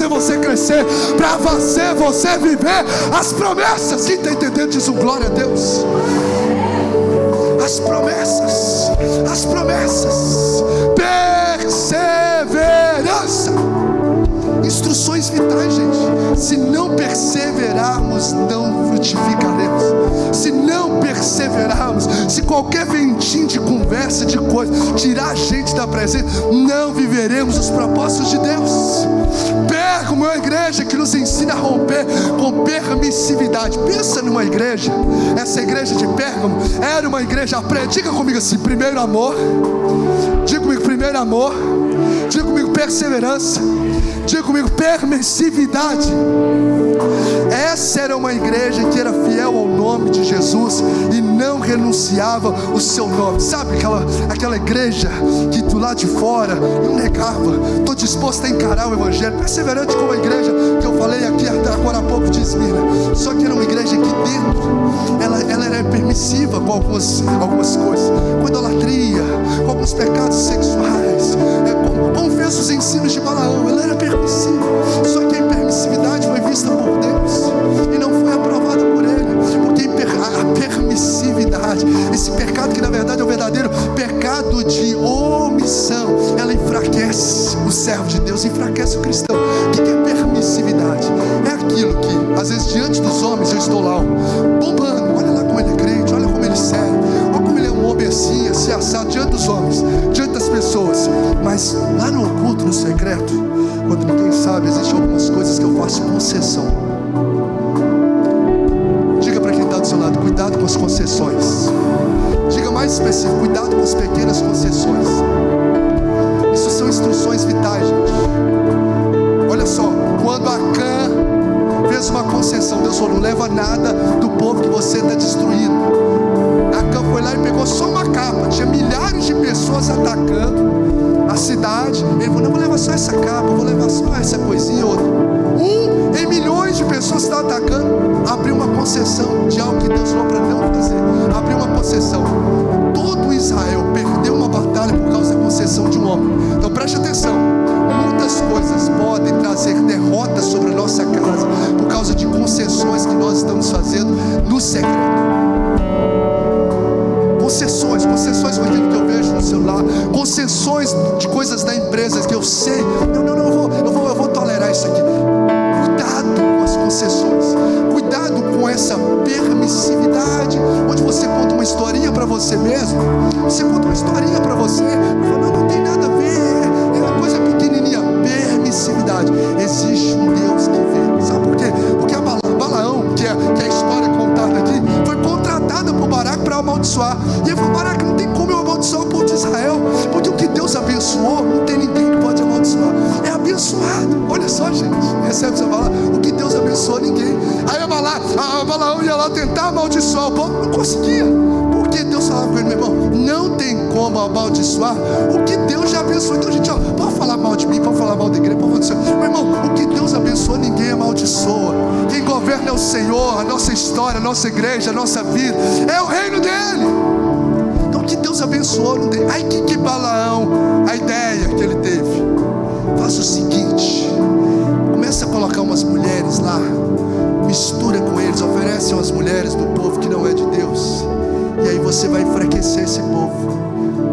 você crescer, para você viver as promessas. Quem está entendendo diz um glória a Deus. As promessas, perseverança, instruções vitais, gente. Se não perseverarmos, não frutificaremos. Se não perseverarmos, se qualquer ventinho de conversa, de coisa, tirar a gente da presença, não viveremos os propósitos de Deus. Pérgamo é uma igreja que nos ensina a romper com permissividade. Pensa numa igreja. Essa igreja de Pérgamo era uma igreja, diga comigo assim, primeiro amor. Diga comigo, primeiro amor. Diga comigo, perseverança. Diga comigo, permissividade. Essa era uma igreja que era fiel ao nome de Jesus e não renunciava o seu nome. Sabe aquela igreja que do lado de fora não negava, estou disposto a encarar o evangelho, perseverante como a igreja que eu falei aqui agora há pouco de Esmirna. Só que era uma igreja que dentro ela era permissiva com algumas coisas, com idolatria, com alguns pecados sexuais, como fez os ensinos de Balaão. Ela era permissiva, só que a permissividade foi vista por Deus e não foi aprovada por ele, porque a permissividade, esse pecado que na verdade é o verdadeiro pecado de omissão, ela enfraquece o servo de Deus, enfraquece o cristão. O que é permissividade? É aquilo que às vezes diante dos homens eu estou lá bombando, olha lá como ele é crente, olha como ele é sério, olha como ele é um homem assim, assim assado, diante dos homens, diante das pessoas, mas lá no oculto, no secreto, quando ninguém sabe, existem algumas coisas que eu faço concessão. Diga para quem está do seu lado, cuidado com as concessões. Diga mais específico, cuidado com as pequenas concessões. Isso são instruções vitais, gente. Olha só, quando Acã fez uma concessão, Deus falou, não leva nada do povo que você está destruindo. Acã foi lá e pegou só uma capa, tinha milhares de pessoas atacando a cidade. Ele falou, não, vou levar só essa capa, vou levar só essa coisinha ou outra. Em milhões de pessoas que estão atacando, abriu uma concessão de algo que Deus falou para não fazer. Abriu uma concessão. Todo Israel perdeu uma batalha por causa da concessão de um homem. Então preste atenção, muitas coisas podem trazer derrotas sobre a nossa casa por causa de concessões que nós estamos fazendo no secreto. Concessões com aquilo que eu vejo no celular, concessões de coisas da empresa que eu sei, eu vou tolerar isso aqui. Cuidado com as concessões, cuidado com essa permissividade, onde você conta uma historinha para você mesmo, você conta uma historinha para você, não tem nada a ver, é uma coisa pequenininha. Permissividade. Existe um Deus que vê, sabe por quê? Porque a Balaão, que é a história contada aqui, foi contratada por Baraque para amaldiçoar. E ele falou, Baraque, não tem como eu amaldiçoar o povo de Israel, porque o que Deus abençoou, não tem ninguém que pode amaldiçoar. É abençoado. Olha só, gente, recebe essa palavra, o que Deus abençoou, ninguém. Aí a Balaão ia lá tentar amaldiçoar o povo, não conseguia, porque Deus falava com ele, meu irmão, não tem como amaldiçoar o que Deus já abençoou. Então, gente, pode falar mal de mim, pode falar mal da igreja, pode falar do meu irmão, o que Deus abençoou, ninguém amaldiçoa. Quem governa é o Senhor, a nossa história, a nossa igreja, a nossa vida, é o reino dele. Então, o que Deus abençoou, não tem. Aí que Balaão, a ideia que ele teve, faz o seguinte, começa a colocar umas mulheres lá, mistura com eles, oferece umas mulheres do povo que não é de Deus, e aí você vai enfraquecer esse povo,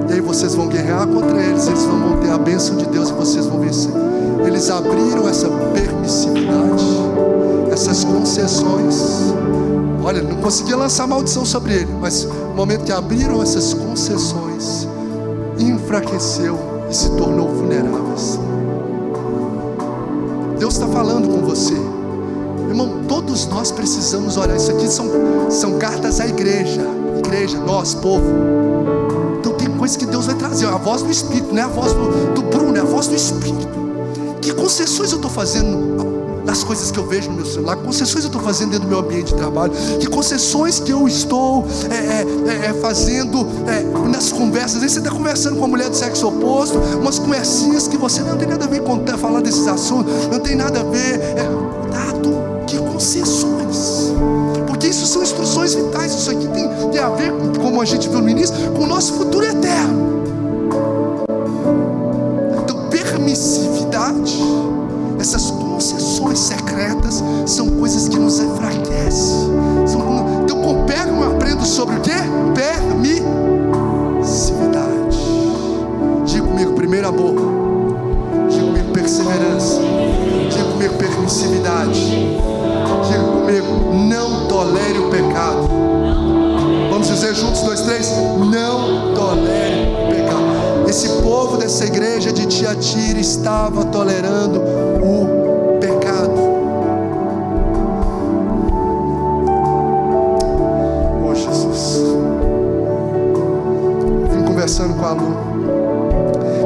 e aí vocês vão guerrear contra eles, eles vão ter a bênção de Deus e vocês vão vencer. Eles abriram essa permissividade, essas concessões. Olha, não conseguia lançar maldição sobre ele, mas no momento que abriram essas concessões, enfraqueceu e se tornou vulneráveis. Deus está falando com você, irmão. Todos nós precisamos olhar. Isso aqui são cartas à igreja, nós, povo. Então tem coisa que Deus vai trazer, a voz do Espírito, não é a voz do Bruno, é a voz do Espírito. Que concessões eu estou fazendo nas coisas que eu vejo no meu celular, que concessões eu estou fazendo dentro do meu ambiente de trabalho, que concessões que eu estou fazendo nas conversas. Às vezes você está conversando com uma mulher do sexo oposto, umas conversinhas que você não tem nada a ver com falar desses assuntos, não tem nada a ver. Cuidado, que concessões, porque isso são instruções vitais. Isso aqui tem a ver, como a gente viu no início, com o nosso futuro eterno. Então, permissividade, essas concessões secretas, são coisas que nos enfraquecem. Então, com Pérgamo eu aprendo sobre o que? Permissividade. Diga comigo, primeiro amor. Diga comigo, perseverança. Diga comigo, permissividade. Diga comigo, não tolere o pecado. Vamos dizer juntos, 2, 3. Não tolere o pecado. Esse povo dessa igreja de Tiatira estava tolerando o pecado. Oh, Jesus. Vim conversando com a Lu.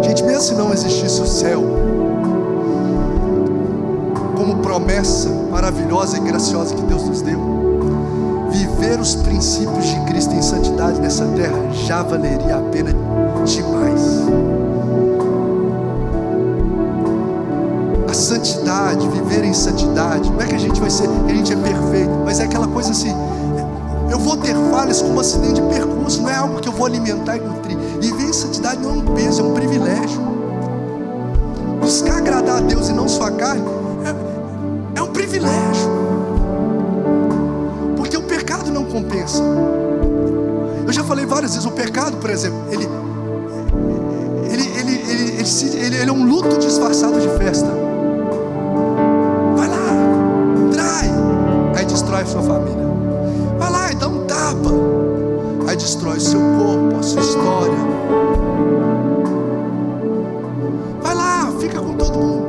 Gente, mesmo se não existisse o céu, como promessa maravilhosa e graciosa que Deus nos deu, viver os princípios de Cristo em santidade nessa terra já valeria a pena demais. A santidade, viver em santidade, não é que a gente vai ser, que a gente é perfeito, mas é aquela coisa assim: eu vou ter falhas como um acidente de percurso, não é algo que eu vou alimentar e nutrir. Viver em santidade não é um peso, é um privilégio. Buscar agradar a Deus e não sua carne é um privilégio, porque o pecado não compensa. Eu já falei várias vezes, o pecado, por exemplo, ele é um luto disfarçado de festa. Vai lá, trai, aí destrói a sua família. Vai lá e dá um tapa, aí destrói o seu corpo, a sua história. Vai lá, fica com todo mundo.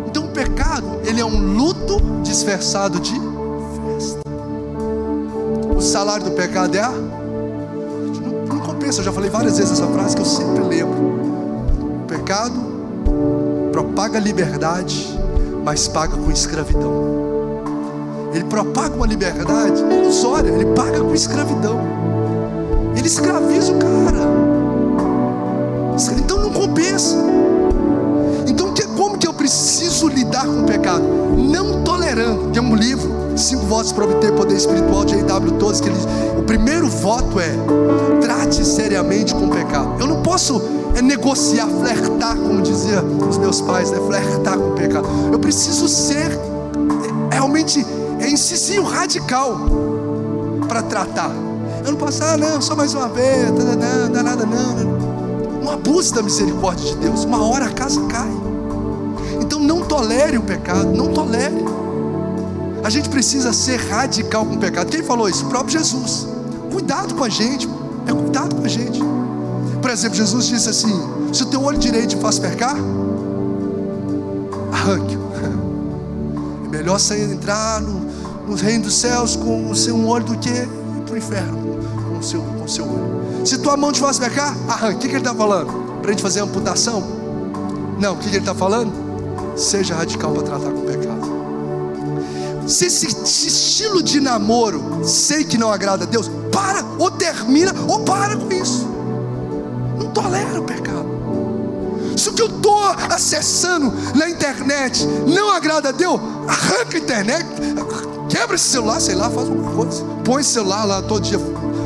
Então o pecado, ele é um luto disfarçado de festa. O salário do pecado é não compensa. Eu já falei várias vezes essa frase que eu sempre lembro. O pecado propaga liberdade, mas paga com escravidão. Ele propaga uma liberdade ilusória, ele paga com escravidão. Ele escraviza o cara. Então não compensa. Então como que eu preciso lidar com o pecado? Não tolerando. Tem um livro, 5 votos para obter poder espiritual, de A.W. Tozer, que o primeiro voto é: trate seriamente com o pecado. Eu não posso negociar, flertar, como dizia os meus pais, flertar com o pecado. Eu preciso ser realmente incisivo, radical para tratar. Eu não posso, não, só mais uma vez, não dá nada não. Não abuse da misericórdia de Deus, uma hora a casa cai. Então não tolere o pecado, não tolere. A gente precisa ser radical com o pecado. Quem falou isso? O próprio Jesus. Cuidado com a gente, cuidado com a gente. Por exemplo, Jesus disse assim: se o teu olho direito te faz pecar, arranque-o. É melhor você entrar no reino dos céus com o seu olho do que ir para o inferno com o seu olho. Se tua mão te faz pecar, arranque. O que ele está falando? Para a gente fazer amputação? Não, o que ele está falando? Seja radical para tratar com o pecado. Se esse estilo de namoro sei que não agrada a Deus, para, ou termina, ou para com isso. Não tolera o pecado. Se o que eu estou acessando na internet não agrada a Deus, arranca a internet, quebra esse celular, sei lá, faz alguma coisa. Põe esse celular lá todo dia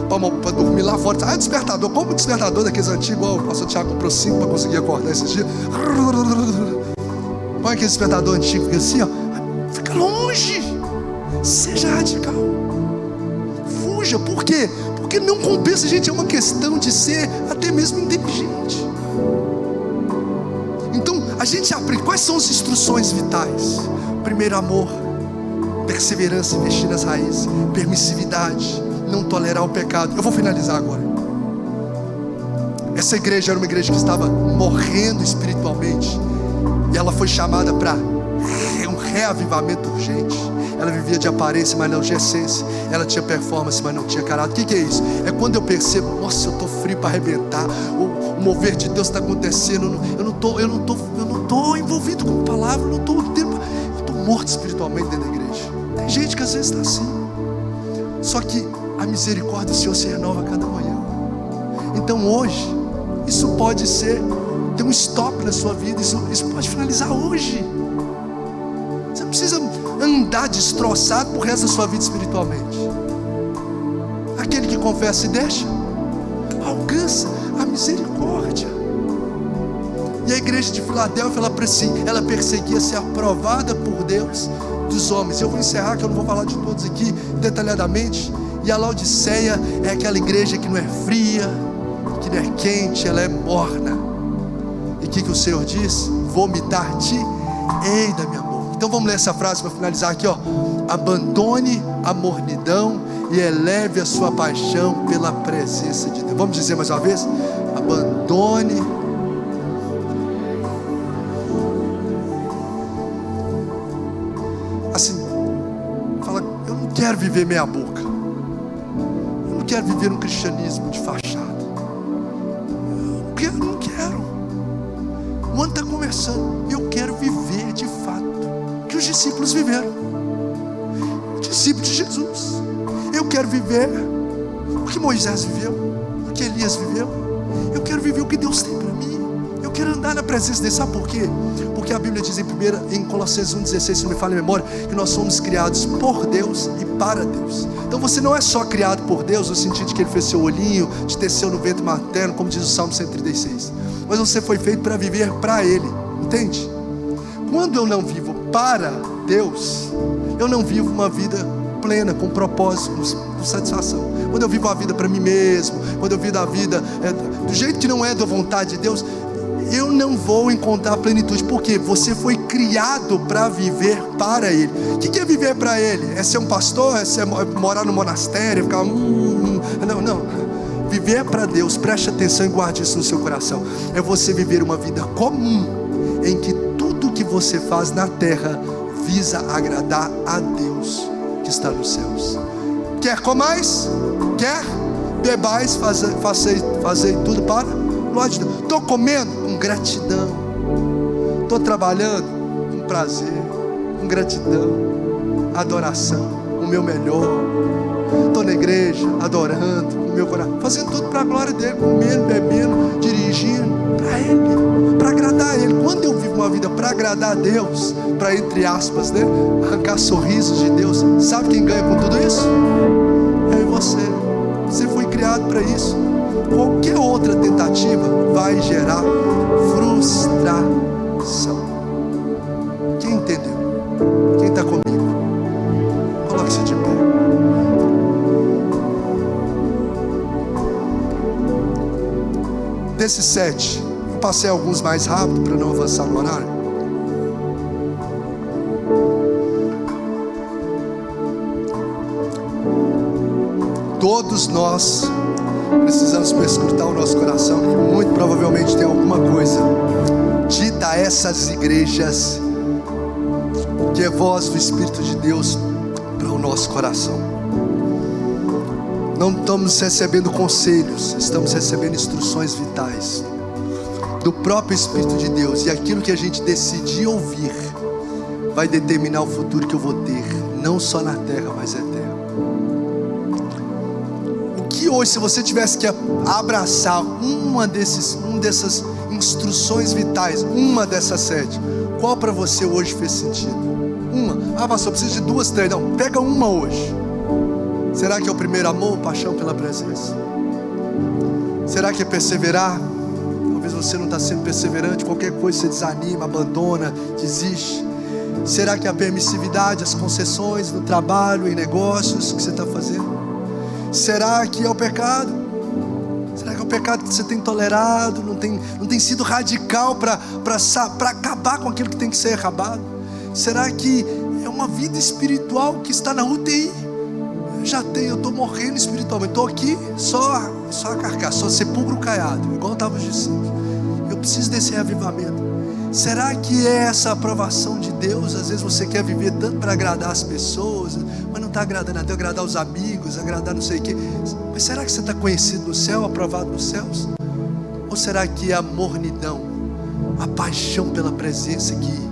para dormir lá fora. Despertador, como o despertador daqueles antigos, o pastor Tiago comprou 5 para conseguir acordar esses dias. Põe aquele despertador antigo, fica assim, fica longe. Seja radical. Fuja. Por quê? Porque não compensa, gente. É uma questão de ser até mesmo inteligente. Então a gente aprende. Quais são as instruções vitais? Primeiro, amor, perseverança, investir nas raízes, permissividade, não tolerar o pecado. Eu vou finalizar agora. Essa igreja era uma igreja que estava morrendo espiritualmente, e ela foi chamada para um reavivamento urgente. Ela vivia de aparência, mas não de essência. Ela tinha performance, mas não tinha caráter. O que é isso? É quando eu percebo: nossa, eu estou frio para arrebentar. O mover de Deus está acontecendo. Eu não estou envolvido com a palavra. Eu estou morto espiritualmente dentro da igreja. Tem gente que às vezes está assim. Só que a misericórdia do Senhor se renova a cada manhã. Então hoje, isso pode ser, ter um stop na sua vida. Isso pode finalizar hoje. Você não precisa andar destroçado pro resto da sua vida espiritualmente. Aquele que confessa e deixa, alcança a misericórdia. E a igreja de Filadélfia, ela perseguia ser aprovada por Deus dos homens. Eu vou encerrar, que eu não vou falar de todos aqui detalhadamente. E a Laodiceia é aquela igreja que não é fria, que não é quente, ela é morna. E o que o Senhor diz? Vomitar-te hei da minha boca. Então vamos ler essa frase para finalizar aqui, ó. Abandone a mornidão e eleve a sua paixão pela presença de Deus. Vamos dizer mais uma vez? Abandone. Assim, fala, eu não quero viver meia boca. Eu não quero viver um cristianismo de fachada. Eu não quero. O ano está começando. Eu quero viver de fato o que os discípulos viveram. Discípulos de Jesus. Eu quero viver o que Moisés viveu, o que Elias viveu. Eu quero viver o que Deus tem para mim. Eu quero andar na presença dele. Sabe por quê? Porque a Bíblia diz em Colossenses 1,16, se não me falha a memória, que nós somos criados por Deus e para Deus. Então você não é só criado por Deus no sentido de que Ele fez seu olhinho, te teceu no ventre materno, como diz o Salmo 136. Mas você foi feito para viver para Ele. Entende? Quando eu não vivo para Deus, eu não vivo uma vida plena, com propósito, com satisfação. Quando eu vivo a vida para mim mesmo, quando eu vivo a vida do jeito que não é da vontade de Deus, eu não vou encontrar plenitude. Porque você foi criado para viver para Ele. O que é viver para Ele? É ser um pastor? É morar no monastério? Ficar Não. Viver para Deus, preste atenção e guarde isso no seu coração. É você viver uma vida comum, em que tudo que você faz na terra visa agradar a Deus que está nos céus. Quer comais? Quer bebais? Fazei tudo para glória de Deus. Estou comendo com gratidão. Estou trabalhando com prazer, com gratidão, adoração, o meu melhor. Estou na igreja adorando o meu coração, fazendo tudo para a glória dele, comendo, bebendo, dirigindo para Ele, para agradar a Ele. Quando eu vivo uma vida para agradar a Deus, para, entre aspas, né, arrancar sorrisos de Deus, sabe quem ganha com tudo isso? Eu e você. Você foi criado para isso. Qualquer outra tentativa vai gerar frustração. Quem entendeu? Quem está comigo? Coloque-se de pé. Desses 7, eu passei alguns mais rápido para não avançar no horário. Todos nós precisamos perscrutar o nosso coração, e muito provavelmente tem alguma coisa dita a essas igrejas que é voz do Espírito de Deus para o nosso coração. Não estamos recebendo conselhos, estamos recebendo instruções vitais do próprio Espírito de Deus. E aquilo que a gente decidir ouvir vai determinar o futuro que eu vou ter, não só na terra, mas eterno. O que hoje, se você tivesse que abraçar uma dessas instruções vitais, uma dessas 7, qual para você hoje fez sentido? Uma. Ah, pastor, preciso de 2, 3. Não, pega uma hoje. Será que é o primeiro amor, paixão pela presença? Será que é perseverar? Talvez você não está sendo perseverante, qualquer coisa você desanima, abandona, desiste. Será que é a permissividade, as concessões no trabalho, em negócios que você está fazendo? Será que é o pecado? Será que é o pecado que você tem tolerado? Não tem sido radical para acabar com aquilo que tem que ser acabado? Será que é uma vida espiritual que está na UTI? Eu estou morrendo espiritualmente, estou aqui só a carcaça, só sepulcro caiado, igual estavam os discípulos. Eu preciso desse reavivamento. Será que é essa aprovação de Deus? Às vezes você quer viver tanto para agradar as pessoas, mas não está agradando a Deus, agradar os amigos, agradar não sei o quê. Mas será que você está conhecido no céu, aprovado nos céus? Ou será que é a mornidão, a paixão pela presença que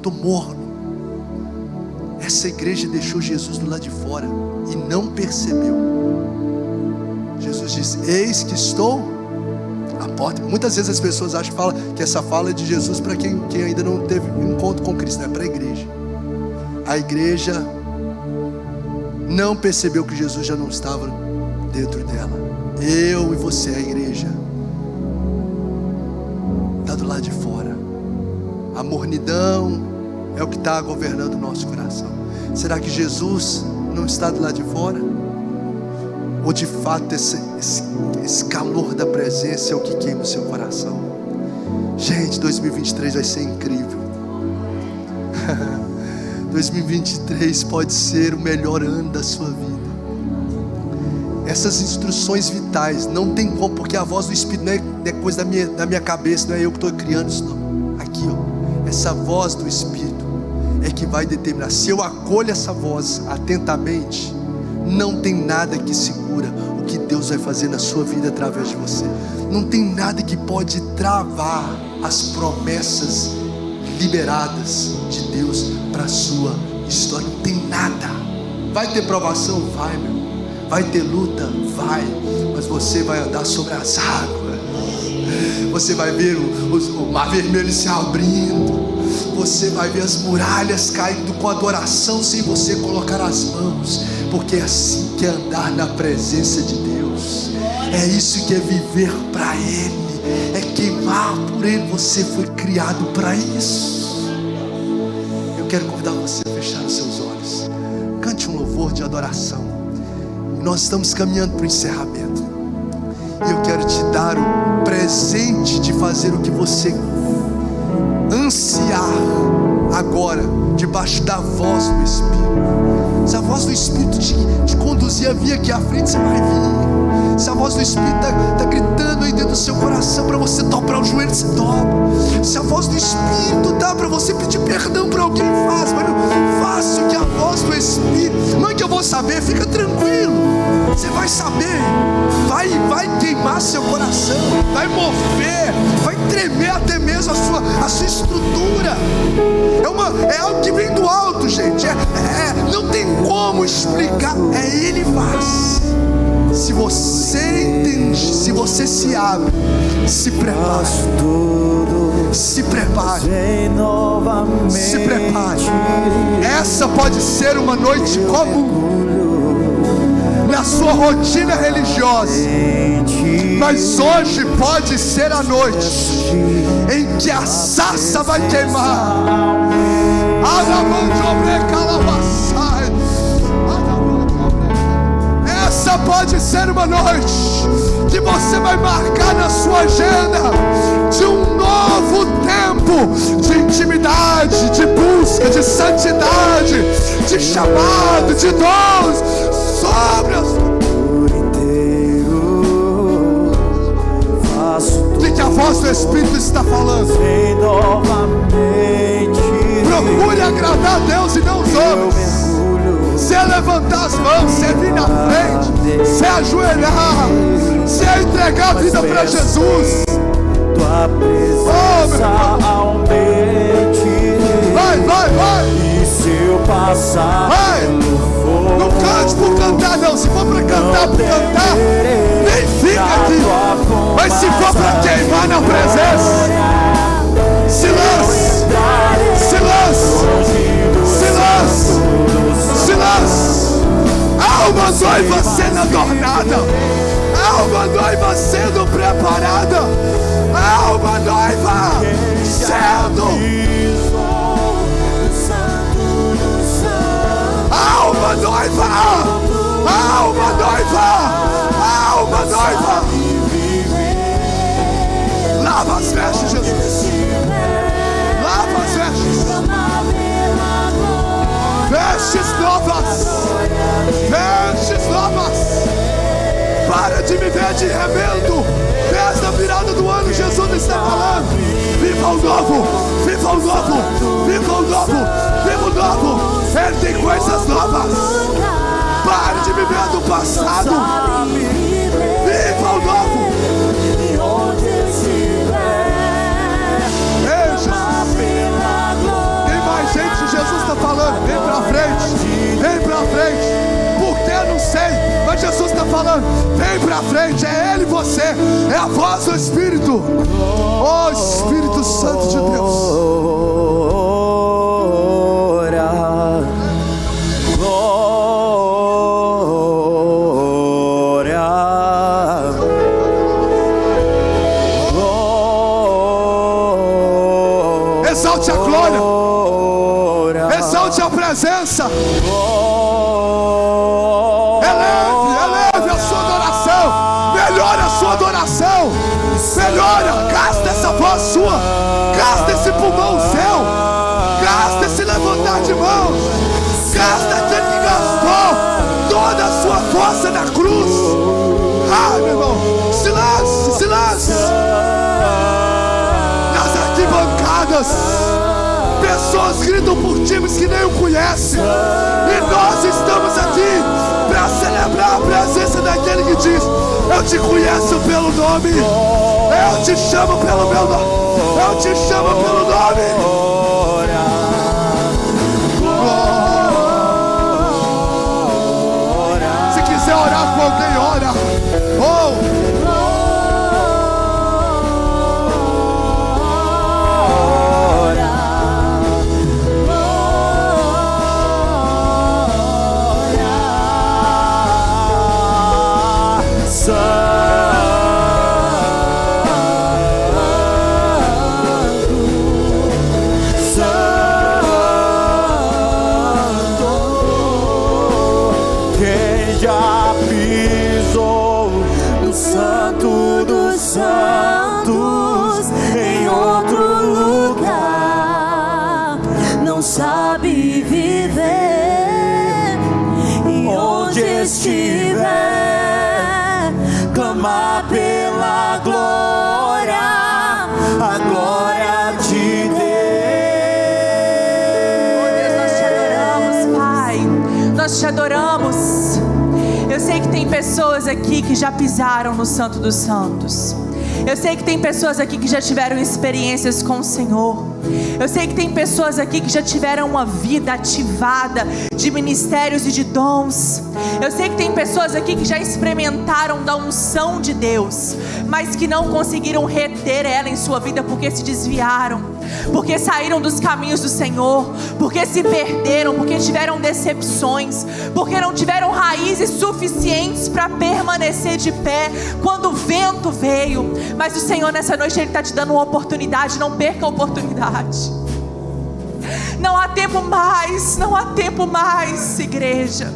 estou morno. Essa igreja deixou Jesus do lado de fora e não percebeu. Jesus diz: eis que estou à porta. Muitas vezes as pessoas acham que essa fala é de Jesus para quem ainda não teve um encontro com Cristo. Não, é para a igreja. A igreja não percebeu que Jesus já não estava dentro dela. Eu e você, a igreja, está do lado de fora. A mornidão é o que está governando o nosso coração. Será que Jesus não está do lado de fora? Ou de fato esse calor da presença é o que queima o seu coração? Gente, 2023 vai ser incrível. 2023 pode ser o melhor ano da sua vida. Essas instruções vitais não tem como, porque a voz do Espírito não é coisa da minha cabeça, não é eu que estou criando isso não. Aqui, ó, essa voz do Espírito é que vai determinar. Se eu acolho essa voz atentamente, não tem nada que segura o que Deus vai fazer na sua vida através de você. Não tem nada que pode travar as promessas liberadas de Deus para a sua história. Não tem nada. Vai ter provação? Vai, meu. Vai ter luta? Vai. Mas você vai andar sobre as águas. Você vai ver o mar vermelho se abrindo. Você vai ver as muralhas caindo com adoração sem você colocar as mãos. Porque é assim que é andar na presença de Deus. É isso que é viver para Ele. É queimar por Ele. Você foi criado para isso. Eu quero convidar você a fechar os seus olhos. Cante um louvor de adoração. E nós estamos caminhando para o encerramento. E eu quero te dar o presente de fazer o que você ansiar agora, debaixo da voz do Espírito. Se a voz do Espírito te conduzir a vir aqui à frente, você vai vir. Se a voz do Espírito está gritando aí dentro do seu coração para você dobrar o joelho, você dobra. Se a voz do Espírito dá para você pedir perdão para alguém, faz. Mas não faça o que a voz do Espírito. Não é que eu vou saber, fica tranquilo. Você vai saber. Vai queimar seu coração. Vai mover. Vai tremer até mesmo a sua estrutura. É algo que vem do alto, gente. Não tem como explicar. Ele faz. Se você entende, se você se abre, se prepare. Se prepare. Se prepare. Essa pode ser uma noite comum na sua rotina religiosa, mas hoje pode ser a noite em que a sarça vai queimar. Essa pode ser uma noite que você vai marcar na sua agenda de um novo tempo de intimidade, de busca, de santidade, de chamado, de dons sobre a sua vida. O que a voz do Espírito está falando? Procure agradar a Deus e não os homens. Se é levantar as mãos, se é vir na frente, se é ajoelhar, se é entregar a vida para Jesus. Tua presença aumente. Vai. E se eu passar pelo fogo, não cante por cantar, não. Se for para cantar por cantar, nem fica aqui. Mas se for para queimar na presença, se lance. Há uma noiva sendo adornada. Há uma noiva sendo preparada. Há uma noiva sendo. Há uma noiva. Há uma noiva. Há uma noiva. Lava as vestes, Jesus. Lava as vestes. Vestes novas. Vestes novas. Para de me ver de rebento. Nesta virada do ano, Jesus está falando: viva o novo, viva o novo, viva o novo, viva o novo. Ele tem coisas novas. Pare de me ver do passado. Viva o novo. Ei, Jesus. Tem Jesus está falando: vem para frente, é Ele e você, é a voz do Espírito. Oh, Espírito Santo de Deus. Exalte a glória, exalte a presença. Eleve a sua adoração, melhore a sua adoração, melhora, gasta essa voz sua, gasta esse pulmão seu, gasta esse levantar de mãos, gasta aquele que gastou toda a sua força na cruz. Ai, meu irmão, silêncio, silêncio. Pessoas gritam por times que nem o conhecem, e nós estamos aqui para celebrar a presença daquele que diz: eu te conheço pelo nome, eu te chamo pelo meu nome, eu te chamo pelo nome. Se quiser orar com alguém, ora. Clamar pela glória, a glória de Deus. Oh Deus, nós te adoramos, Pai, nós te adoramos. Eu sei que tem pessoas aqui que já pisaram no Santo dos Santos. Eu sei que tem pessoas aqui que já tiveram experiências com o Senhor. Eu sei que tem pessoas aqui que já tiveram uma vida ativada de ministérios e de dons. Eu sei que tem pessoas aqui que já experimentaram da unção de Deus, mas que não conseguiram reter ela em sua vida porque se desviaram, porque saíram dos caminhos do Senhor, porque se perderam, porque tiveram decepções, porque não tiveram raízes suficientes para permanecer de pé quando o vento veio. Mas o Senhor nessa noite Ele está te dando uma oportunidade. Não perca a oportunidade. Não há tempo mais, não há tempo mais, igreja,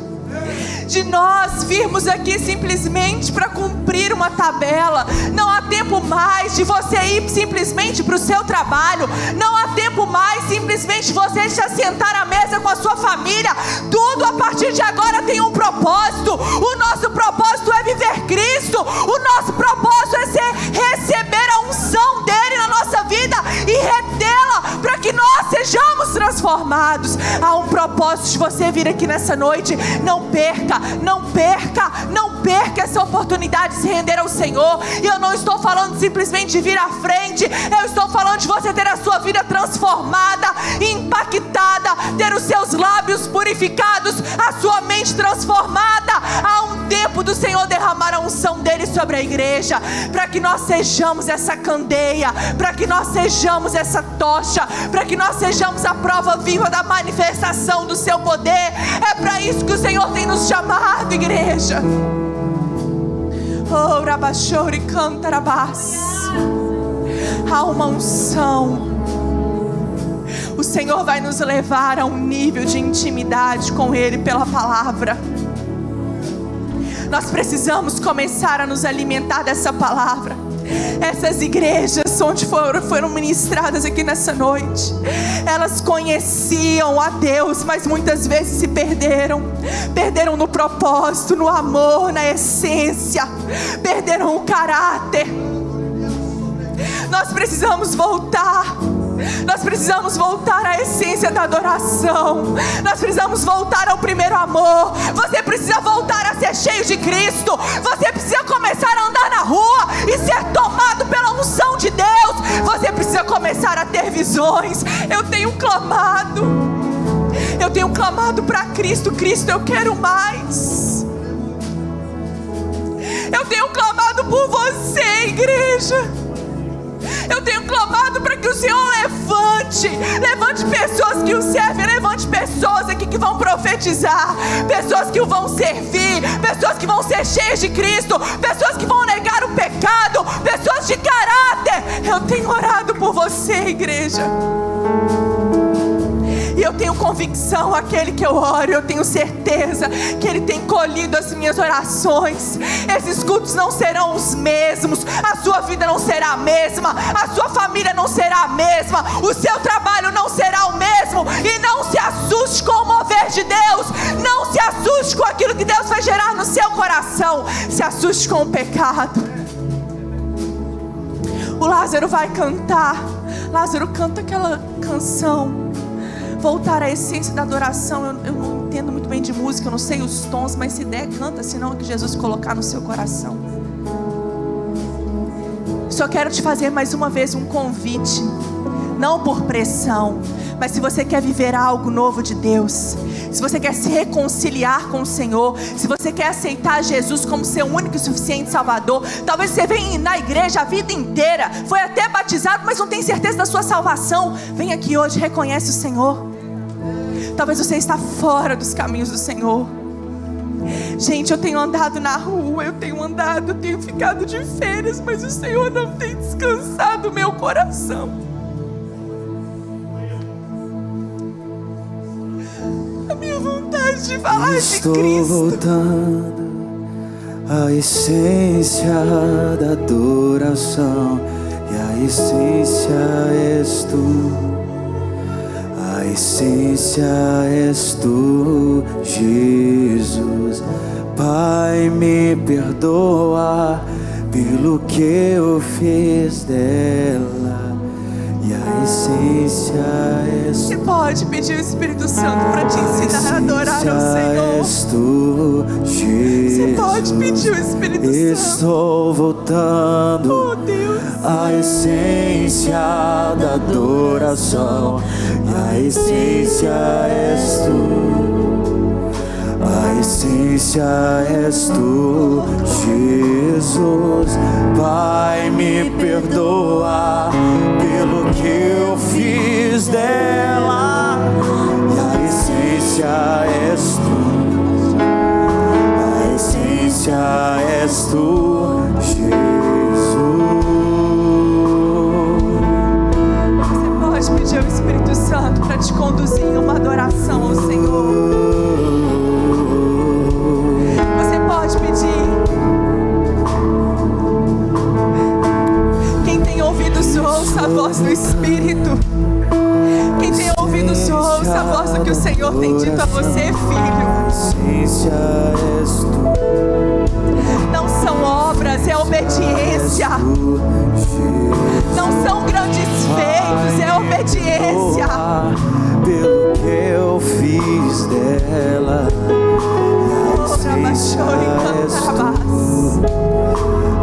de nós virmos aqui simplesmente para cumprir uma tabela. Não há tempo mais de você ir simplesmente para o seu trabalho. Não há tempo mais simplesmente de você se assentar à mesa com a sua família. Tudo a partir de agora tem um propósito. O nosso propósito é viver Cristo. O nosso propósito é receber a unção dele na nossa vida e retê-la para que nós sejamos transformados. Há um propósito de você vir aqui nessa noite. Não perca, não perca, não perca essa oportunidade de se render ao Senhor. E eu não estou falando simplesmente de vir à frente. Eu estou falando de você ter a sua vida transformada, impactada, ter os seus lábios purificados, a sua mente transformada. Há um tempo do Senhor derramar a unção dele sobre a igreja, para que nós sejamos essa candeia, para que nós sejamos essa tocha, para que nós sejamos a prova viva da manifestação do seu poder. É para isso que o Senhor tem nos chamado, igreja. Oh, Rabachori Cantarabás. Há uma unção. O Senhor vai nos levar a um nível de intimidade com Ele pela palavra. Nós precisamos começar a nos alimentar dessa palavra. Essas igrejas onde foram ministradas aqui nessa noite, elas conheciam a Deus, mas muitas vezes se perderam no propósito, no amor, na essência, perderam o caráter. Nós precisamos voltar. Nós precisamos voltar à essência da adoração. Nós precisamos voltar ao primeiro amor. Você precisa voltar a ser cheio de Cristo. Você precisa começar a andar na rua e ser tomado pela unção de Deus. Você precisa começar a ter visões. Eu tenho clamado para Cristo. Cristo, eu quero mais. Eu tenho clamado por você, igreja. Eu tenho clamado para que o Senhor levante pessoas que o servem, levante pessoas aqui que vão profetizar, pessoas que o vão servir, pessoas que vão ser cheias de Cristo, pessoas que vão negar o pecado, pessoas de caráter. Eu tenho orado por você, igreja. E eu tenho convicção, aquele que eu oro, eu tenho certeza que Ele tem colhido as minhas orações. Esses cultos não serão os mesmos, a sua vida não será a mesma, a sua família não será a mesma, o seu trabalho não será o mesmo. E não se assuste com o mover de Deus, não se assuste com aquilo que Deus vai gerar no seu coração, se assuste com o pecado. O Lázaro vai cantar. Lázaro canta aquela canção, voltar à essência da adoração. Eu não entendo muito bem de música, eu não sei os tons, mas se der, canta, senão é que Jesus colocar no seu coração. Só quero te fazer mais uma vez um convite, não por pressão, mas se você quer viver algo novo de Deus, se você quer se reconciliar com o Senhor, se você quer aceitar Jesus como seu único e suficiente Salvador, talvez você venha na igreja a vida inteira, foi até batizado, mas não tem certeza da sua salvação. Vem aqui hoje, reconhece o Senhor. Talvez você está fora dos caminhos do Senhor. Gente, eu tenho andado na rua, eu tenho ficado de férias, mas o Senhor não tem descansado o meu coração. A minha vontade de falar de Cristo. Estou voltando à essência da adoração, e a essência és tu. A essência és tu, Jesus. Pai, me perdoa pelo que eu fiz dela, e a essência és tu. Você pode pedir o Espírito Santo para te ensinar a adorar ao Senhor. És tu, Jesus. Você pode pedir o Espírito Santo. Estou voltando, Oh Deus, a essência da adoração, e a essência és tu. A essência és tu, Jesus. Pai, me perdoa pelo que eu fiz dela, e a essência és tu. A essência és tu, Jesus. você pode pedir ao Espírito Santo para te conduzir em uma adoração ao Senhor. Você pode pedir. Quem tem ouvidos ouça a voz do Espírito. Quem tem ouvidos ouça a voz do que o Senhor tem dito a você, filho. A essência és tu. Não são obras, é obediência. Não são grandes feitos, é obediência. Pelo que eu fiz dela, a essência és tu.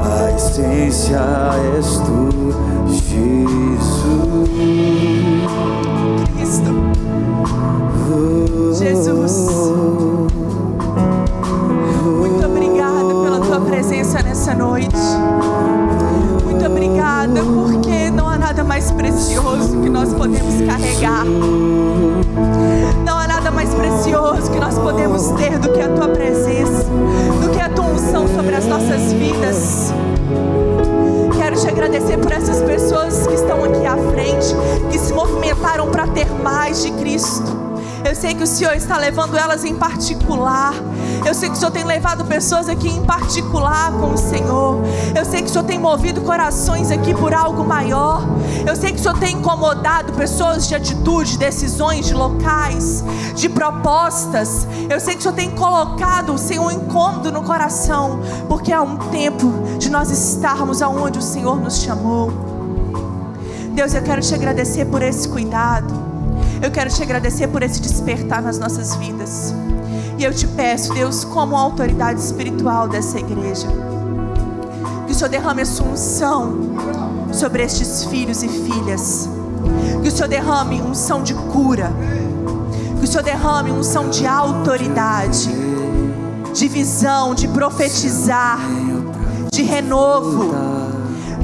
A essência és tu, Jesus. Cristo, Jesus, muito obrigada pela tua presença nessa noite. Muito obrigada, porque não há nada mais precioso que nós podemos carregar. Não há nada mais precioso que nós podemos ter do que a tua presença, do que a tua unção sobre as nossas vidas. Quero te agradecer por essas pessoas que estão aqui à frente, que se movimentaram para ter mais de Cristo. Eu sei que o Senhor está levando elas em particular. Eu sei que o Senhor tem levado pessoas aqui em particular com o Senhor. Eu sei que o Senhor tem movido corações aqui por algo maior. Eu sei que o Senhor tem incomodado pessoas de atitude, decisões, de locais, de propostas. Eu sei que o Senhor tem colocado, Senhor, um incômodo no coração, porque há um tempo de nós estarmos aonde o Senhor nos chamou. Deus, eu quero te agradecer por esse cuidado. Eu quero te agradecer por esse despertar nas nossas vidas. E eu te peço, Deus, como autoridade espiritual dessa igreja, que o Senhor derrame a sua unção sobre estes filhos e filhas. Que o Senhor derrame unção de cura. Que o Senhor derrame unção de autoridade, de visão, de profetizar. de renovo.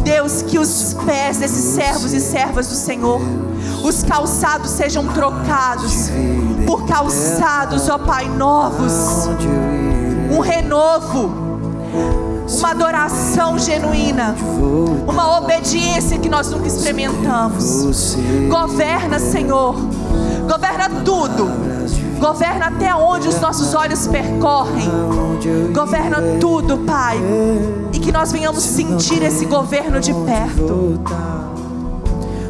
Deus, que os pés desses servos e servas do Senhor, os calçados sejam trocados por calçados, ó Pai, novos. Um renovo, uma adoração genuína, uma obediência que nós nunca experimentamos. Governa, Senhor, governa tudo, governa até onde os nossos olhos percorrem, governa tudo, Pai, e que nós venhamos sentir esse governo de perto.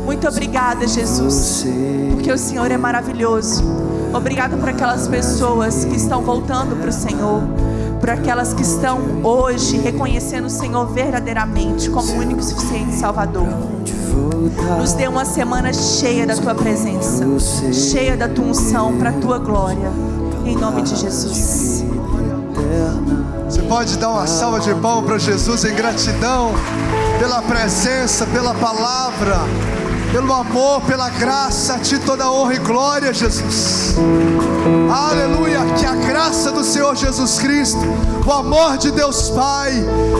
Muito obrigada, Jesus, porque o Senhor é maravilhoso. Obrigada por aquelas pessoas que estão voltando para o Senhor, por aquelas que estão hoje reconhecendo o Senhor verdadeiramente como o único e suficiente Salvador. Nos dê uma semana cheia da Tua presença, cheia da Tua unção, para a Tua glória, em nome de Jesus. Você pode dar uma salva de palmas para Jesus em gratidão pela presença, pela palavra, pelo amor, pela graça. A Ti toda honra e glória, Jesus. Aleluia. Que a graça do Senhor Jesus Cristo, o amor de Deus Pai,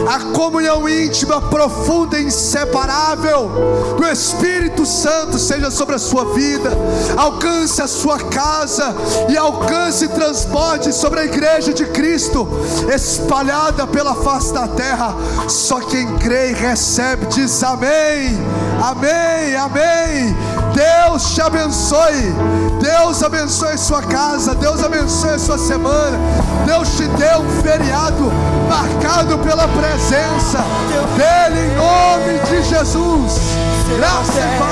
a comunhão íntima, profunda e inseparável do Espírito Santo seja sobre a sua vida, alcance a sua casa e alcance e transborde sobre a igreja de Cristo espalhada pela face da terra. Só quem crê e recebe diz amém, amém, amém. Deus te abençoe, Deus abençoe sua casa, Deus abençoe sua semana. Deus te deu um feriado marcado pela presença dEle, em nome de Jesus. Graça e paz.